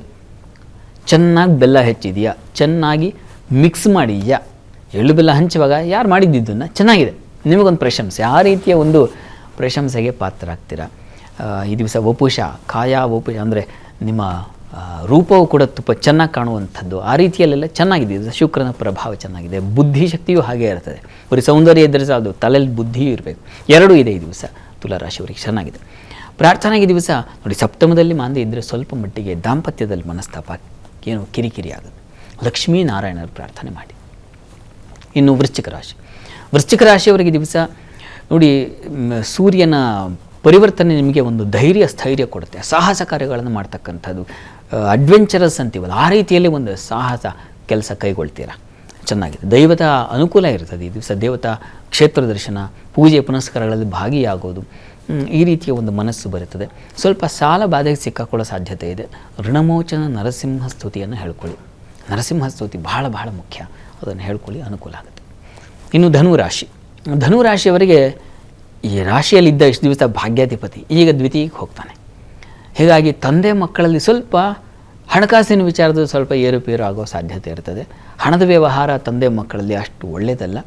ಚೆನ್ನಾಗಿ ಬೆಲ್ಲ ಹೆಚ್ಚಿದೆಯಾ, ಚೆನ್ನಾಗಿ ಮಿಕ್ಸ್ ಮಾಡಿದೆಯಾ, ಎಳ್ಳು ಬೆಲ್ಲ ಹಂಚುವಾಗ ಯಾರು ಮಾಡಿದ್ದಿದ್ದನ್ನು ಚೆನ್ನಾಗಿದೆ, ನಿಮಗೊಂದು ಪ್ರಶಂಸೆ, ಆ ರೀತಿಯ ಒಂದು ಪ್ರಶಂಸೆಗೆ ಪಾತ್ರರಾಗ್ತೀರ. ಈ ದಿವಸ ವಪುಷ, ಕಾಯ ವಪುಷ ಅಂದರೆ ನಿಮ್ಮ ರೂಪವು ಕೂಡ ತುಂಬ ಚೆನ್ನಾಗಿ ಕಾಣುವಂಥದ್ದು, ಆ ರೀತಿಯಲ್ಲೆಲ್ಲ ಚೆನ್ನಾಗಿದೆ. ಶುಕ್ರನ ಪ್ರಭಾವ ಚೆನ್ನಾಗಿದೆ, ಬುದ್ಧಿಶಕ್ತಿಯೂ ಹಾಗೇ ಇರ್ತದೆ. ಬರೀ ಸೌಂದರ್ಯ ಇದ್ದರೆ ಸಾಲದು, ತಲೆಯಲ್ಲಿ ಬುದ್ಧಿಯೂ ಇರಬೇಕು, ಎರಡೂ ಇದೆ ಈ ದಿವಸ. ತುಲಾರಾಶಿಯವರಿಗೆ ಚೆನ್ನಾಗಿದೆ. ಪ್ರಾರ್ಥನೆಗೆ ದಿವಸ ನೋಡಿ, ಸಪ್ತಮದಲ್ಲಿ ಮಾಂದಿ ಇದ್ದರೆ ಸ್ವಲ್ಪ ಮಟ್ಟಿಗೆ ದಾಂಪತ್ಯದಲ್ಲಿ ಮನಸ್ತಾಪ, ಏನು ಕಿರಿಕಿರಿ ಆಗುತ್ತೆ. ಲಕ್ಷ್ಮೀನಾರಾಯಣರ ಪ್ರಾರ್ಥನೆ ಮಾಡಿ. ಇನ್ನು ವೃಶ್ಚಿಕ ರಾಶಿ, ವೃಶ್ಚಿಕ ರಾಶಿಯವರಿಗೆ ದಿವಸ ನೋಡಿ, ಸೂರ್ಯನ ಪರಿವರ್ತನೆ ನಿಮಗೆ ಒಂದು ಧೈರ್ಯ, ಸ್ಥೈರ್ಯ ಕೊಡುತ್ತೆ. ಸಾಹಸ ಕಾರ್ಯಗಳನ್ನು ಮಾಡ್ತಕ್ಕಂಥದ್ದು, ಅಡ್ವೆಂಚರಸ್ ಅಂತೀವಲ್ಲ, ಆ ರೀತಿಯಲ್ಲಿ ಒಂದು ಸಾಹಸ ಕೆಲಸ ಕೈಗೊಳ್ತೀರಾ, ಚೆನ್ನಾಗಿದೆ. ದೈವತ ಅನುಕೂಲ ಇರ್ತದೆ ಈ ದಿವಸ. ದೇವತಾ ಕ್ಷೇತ್ರ ದರ್ಶನ, ಪೂಜೆ ಪುನಸ್ಕಾರಗಳಲ್ಲಿ ಭಾಗಿಯಾಗೋದು, ಈ ರೀತಿಯ ಒಂದು ಮನಸ್ಸು ಬರುತ್ತದೆ. ಸ್ವಲ್ಪ ಸಾಲ ಬಾಧೆಗೆ ಸಿಕ್ಕಾಕೊಳ್ಳೋ ಸಾಧ್ಯತೆ ಇದೆ. ಋಣಮೋಚನ ನರಸಿಂಹ ಸ್ತುತಿಯನ್ನು ಹೇಳ್ಕೊಳ್ಳಿ. ನರಸಿಂಹ ಸ್ತುತಿ ಬಹಳ ಬಹಳ ಮುಖ್ಯ, ಅದನ್ನು ಹೇಳ್ಕೊಳ್ಳಿ, ಅನುಕೂಲ ಆಗುತ್ತೆ. ಇನ್ನು ಧನುರಾಶಿ, ಧನುರಾಶಿಯವರಿಗೆ ಈ ರಾಶಿಯಲ್ಲಿದ್ದ ಇಷ್ಟು ದಿವಸ ಭಾಗ್ಯಾಧಿಪತಿ ಈಗ ದ್ವಿತೀಯಕ್ಕೆ ಹೋಗ್ತಾನೆ. ಹೀಗಾಗಿ ತಂದೆ ಮಕ್ಕಳಲ್ಲಿ ಸ್ವಲ್ಪ ಹಣಕಾಸಿನ ವಿಚಾರದಲ್ಲಿ ಸ್ವಲ್ಪ ಏರುಪೇರು ಆಗೋ ಸಾಧ್ಯತೆ ಇರ್ತದೆ. ಹಣದ ವ್ಯವಹಾರ ತಂದೆ ಮಕ್ಕಳಲ್ಲಿ ಅಷ್ಟು ಒಳ್ಳೆಯದಲ್ಲ,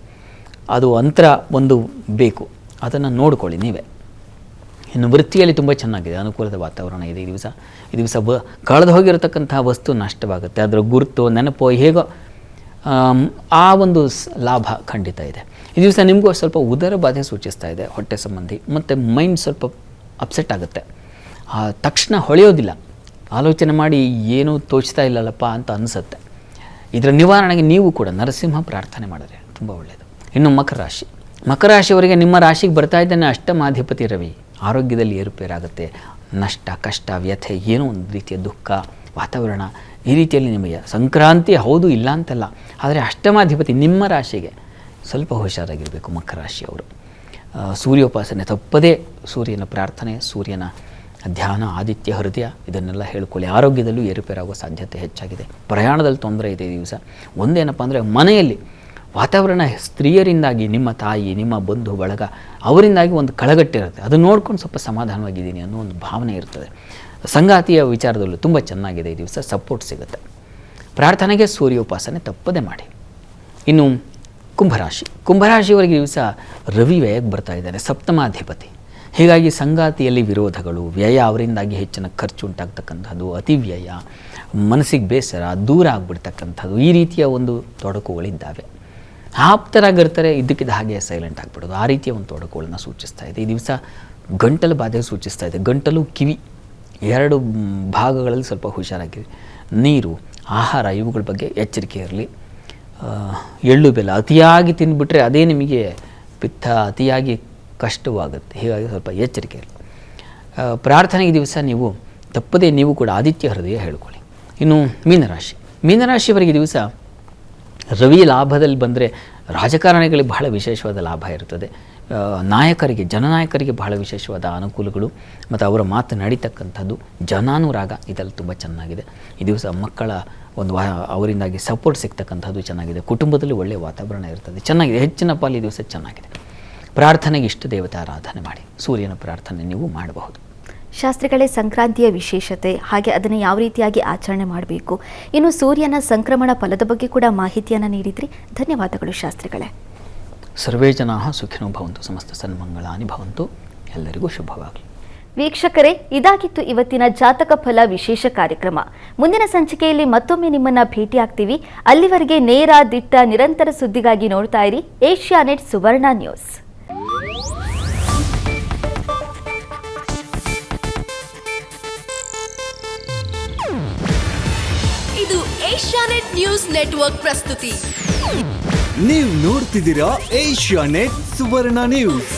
ಅದು ಅಂತರ ಒಂದು ಬೇಕು, ಅದನ್ನು ನೋಡಿಕೊಳ್ಳಿ ನೀವೇ. ಇನ್ನು ವೃತ್ತಿಯಲ್ಲಿ ತುಂಬ ಚೆನ್ನಾಗಿದೆ, ಅನುಕೂಲದ ವಾತಾವರಣ ಇದೆ ಈ ದಿವಸ. ಈ ದಿವಸ ಕಳೆದು ಹೋಗಿರತಕ್ಕಂತಹ ವಸ್ತು ನಷ್ಟವಾಗುತ್ತೆ, ಅದರ ಗುರುತು, ನೆನಪು ಹೇಗೋ ಆ ಒಂದು ಲಾಭ ಖಂಡಿತ ಇದೆ ಈ ದಿವಸ. ನಿಮಗೂ ಸ್ವಲ್ಪ ಉದರ ಬಾಧೆ ಸೂಚಿಸ್ತಾ ಇದೆ, ಹೊಟ್ಟೆ ಸಂಬಂಧಿ, ಮತ್ತು ಮೈಂಡ್ ಸ್ವಲ್ಪ ಅಪ್ಸೆಟ್ ಆಗುತ್ತೆ, ತಕ್ಷಣ ಹೊಳೆಯೋದಿಲ್ಲ, ಆಲೋಚನೆ ಮಾಡಿ ಏನೂ ತೋಚ್ತಾ ಇಲ್ಲಲ್ಲಪ್ಪ ಅಂತ ಅನಿಸುತ್ತೆ. ಇದರ ನಿವಾರಣೆಗೆ ನೀವು ಕೂಡ ನರಸಿಂಹ ಪ್ರಾರ್ಥನೆ ಮಾಡಿದ್ರೆ ತುಂಬ ಒಳ್ಳೆಯದು. ಇನ್ನು ಮಕರ ರಾಶಿ, ಮಕರ ರಾಶಿಯವರಿಗೆ ನಿಮ್ಮ ರಾಶಿಗೆ ಬರ್ತಾ ಇದ್ದಾನೆ ಅಷ್ಟಮಾಧಿಪತಿ ರವಿ. ಆರೋಗ್ಯದಲ್ಲಿ ಏರುಪೇರಾಗುತ್ತೆ, ನಷ್ಟ, ಕಷ್ಟ, ವ್ಯಥೆ, ಏನೋ ಒಂದು ರೀತಿಯ ದುಃಖ ವಾತಾವರಣ, ಈ ರೀತಿಯಲ್ಲಿ ನಿಮಗೆ ಸಂಕ್ರಾಂತಿ ಹೌದು ಇಲ್ಲ ಅಂತಲ್ಲ, ಆದರೆ ಅಷ್ಟಮಾಧಿಪತಿ ನಿಮ್ಮ ರಾಶಿಗೆ ಸ್ವಲ್ಪ ಹುಷಾರಾಗಿರಬೇಕು ಮಕರ ರಾಶಿಯವರು. ಸೂರ್ಯೋಪಾಸನೆ ತಪ್ಪದೇ, ಸೂರ್ಯನ ಪ್ರಾರ್ಥನೆ, ಸೂರ್ಯನ ಧ್ಯಾನ, ಆದಿತ್ಯ ಹೃದಯ ಇದನ್ನೆಲ್ಲ ಹೇಳ್ಕೊಳ್ಳಿ. ಆರೋಗ್ಯದಲ್ಲೂ ಏರುಪೇರಾಗುವ ಸಾಧ್ಯತೆ ಹೆಚ್ಚಾಗಿದೆ. ಪ್ರಯಾಣದಲ್ಲಿ ತೊಂದರೆ ಇದೆ ಈ ದಿವಸ. ಒಂದೇನಪ್ಪ ಅಂದರೆ ಮನೆಯಲ್ಲಿ ವಾತಾವರಣ ಸ್ತ್ರೀಯರಿಂದಾಗಿ, ನಿಮ್ಮ ತಾಯಿ, ನಿಮ್ಮ ಬಂಧು ಬಳಗ ಅವರಿಂದಾಗಿ ಒಂದು ಕಳಗಟ್ಟಿರುತ್ತೆ, ಅದನ್ನು ನೋಡ್ಕೊಂಡು ಸ್ವಲ್ಪ ಸಮಾಧಾನವಾಗಿದ್ದೀನಿ ಅನ್ನೋ ಒಂದು ಭಾವನೆ ಇರ್ತದೆ. ಸಂಗಾತಿಯ ವಿಚಾರದಲ್ಲೂ ತುಂಬ ಚೆನ್ನಾಗಿದೆ ಈ ದಿವಸ, ಸಪೋರ್ಟ್ ಸಿಗುತ್ತೆ. ಪ್ರಾರ್ಥನೆಗೆ ಸೂರ್ಯೋಪಾಸನೆ ತಪ್ಪದೆ ಮಾಡಿ. ಇನ್ನು ಕುಂಭರಾಶಿ, ಕುಂಭರಾಶಿಯವರಿಗೆ ದಿವಸ ರವಿ ವ್ಯಯಕ್ಕೆ ಬರ್ತಾ ಇದ್ದಾನೆ, ಸಪ್ತಮಾಧಿಪತಿ. ಹೀಗಾಗಿ ಸಂಗಾತಿಯಲ್ಲಿ ವಿರೋಧಗಳು, ವ್ಯಯ, ಅವರಿಂದಾಗಿ ಹೆಚ್ಚಿನ ಖರ್ಚು ಉಂಟಾಗ್ತಕ್ಕಂಥದ್ದು, ಅತಿ ವ್ಯಯ, ಮನಸ್ಸಿಗೆ ಬೇಸರ, ದೂರ ಆಗಿಬಿಡ್ತಕ್ಕಂಥದ್ದು, ಈ ರೀತಿಯ ಒಂದು ತೊಡಕುಗಳಿದ್ದಾವೆ. ಆಪ್ತರಾಗಿರ್ತಾರೆ, ಇದ್ದಕ್ಕಿದ್ದ ಹಾಗೆ ಸೈಲೆಂಟ್ ಆಗಿಬಿಡೋದು, ಆ ರೀತಿಯ ಒಂದು ತೊಡಕುಗಳನ್ನ ಸೂಚಿಸ್ತಾ ಇದೆ ಈ ದಿವಸ. ಗಂಟಲು ಬಾಧೆ ಸೂಚಿಸ್ತಾ ಇದೆ, ಗಂಟಲು, ಕಿವಿ ಎರಡು ಭಾಗಗಳಲ್ಲಿ ಸ್ವಲ್ಪ ಹುಷಾರಾಗಿರಿ. ನೀರು, ಆಹಾರ ಇವುಗಳ ಬಗ್ಗೆ ಎಚ್ಚರಿಕೆ ಇರಲಿ. ಎಳ್ಳು ಬೆಲ್ಲ ಅತಿಯಾಗಿ ತಿಂದುಬಿಟ್ರೆ ಅದೇ ನಿಮಗೆ ಪಿತ್ತ, ಅತಿಯಾಗಿ ಕಷ್ಟವಾಗುತ್ತೆ, ಹೀಗಾಗಿ ಸ್ವಲ್ಪ ಎಚ್ಚರಿಕೆ ಇರಲಿ. ಪ್ರಾರ್ಥನೆಗೆ ದಿವಸ ನೀವು ತಪ್ಪದೇ ನೀವು ಕೂಡ ಆದಿತ್ಯ ಹೃದಯ ಹೇಳ್ಕೊಳ್ಳಿ. ಇನ್ನು ಮೀನರಾಶಿ, ಮೀನರಾಶಿಯವರಿಗೆ ದಿವಸ ರವಿ ಲಾಭದಲ್ಲಿ ಬಂದರೆ ರಾಜಕಾರಣಿಗಳಿಗೆ ಬಹಳ ವಿಶೇಷವಾದ ಲಾಭ ಇರ್ತದೆ. ನಾಯಕರಿಗೆ, ಜನನಾಯಕರಿಗೆ ಬಹಳ ವಿಶೇಷವಾದ ಅನುಕೂಲಗಳು ಮತ್ತು ಅವರ ಮಾತು ನಡೀತಕ್ಕಂಥದ್ದು, ಜನಾನುರಾಗ ಇದೆಲ್ಲ ತುಂಬ ಚೆನ್ನಾಗಿದೆ ಈ ದಿವಸ. ಮಕ್ಕಳ ಒಂದು ಅವರಿಂದಾಗಿ ಸಪೋರ್ಟ್ ಸಿಗ್ತಕ್ಕಂಥದ್ದು ಚೆನ್ನಾಗಿದೆ. ಕುಟುಂಬದಲ್ಲಿ ಒಳ್ಳೆಯ ವಾತಾವರಣ ಇರ್ತದೆ, ಚೆನ್ನಾಗಿದೆ. ಹೆಚ್ಚಿನ ಪಾಲು ಈ ದಿವಸ ಚೆನ್ನಾಗಿದೆ. ಪ್ರಾರ್ಥನೆಗೆ ಇಷ್ಟ ದೇವತಾ ಆರಾಧನೆ ಮಾಡಿ, ಸೂರ್ಯನ ಪ್ರಾರ್ಥನೆ ನೀವು ಮಾಡಬಹುದು. ಶಾಸ್ತ್ರಿಗಳೇ, ಸಂಕ್ರಾಂತಿಯ ವಿಶೇಷತೆ ಹಾಗೆ ಅದನ್ನು ಯಾವ ರೀತಿಯಾಗಿ ಆಚರಣೆ ಮಾಡಬೇಕು, ಇನ್ನು ಸೂರ್ಯನ ಸಂಕ್ರಮಣ ಫಲದ ಬಗ್ಗೆ ಕೂಡ ಮಾಹಿತಿಯನ್ನು ನೀಡಿದ್ರಿ. ಧನ್ಯವಾದಗಳು ಶಾಸ್ತ್ರಿಗಳೇ. ಸರ್ವೇ ಜನಾಃ ಸುಖಿನೋ ಭವಂತು, ಸಮಸ್ತ ಸನ್ಮಂಗಳಾನಿ ಭವಂತು. ಎಲ್ಲರಿಗೂ ಶುಭವಾಗಲಿ. ವೀಕ್ಷಕರೇ, ಇದಾಗಿತ್ತು ಇವತ್ತಿನ ಜಾತಕ ಫಲ ವಿಶೇಷ ಕಾರ್ಯಕ್ರಮ. ಮುಂದಿನ ಸಂಚಿಕೆಯಲ್ಲಿ ಮತ್ತೊಮ್ಮೆ ನಿಮ್ಮನ್ನ ಭೇಟಿಯಾಗ್ತೀವಿ. ಅಲ್ಲಿವರೆಗೆ ನೇರ, ದಿಟ್ಟ, ನಿರಂತರ ಸುದ್ದಿಗಾಗಿ ನೋಡ್ತಾ ಇರಿ ಏಷ್ಯಾನೆಟ್ ಸುವರ್ಣ ನ್ಯೂಸ್. ಇದು ಏಷ್ಯಾನೆಟ್ ನ್ಯೂಸ್ ನೆಟ್ವರ್ಕ್ ಪ್ರಸ್ತುತಿ. ನೀವು ನೋಡ್ತಿದ್ದೀರಾ ಏಷ್ಯಾನೆಟ್ ಸುವರ್ಣ ನ್ಯೂಸ್.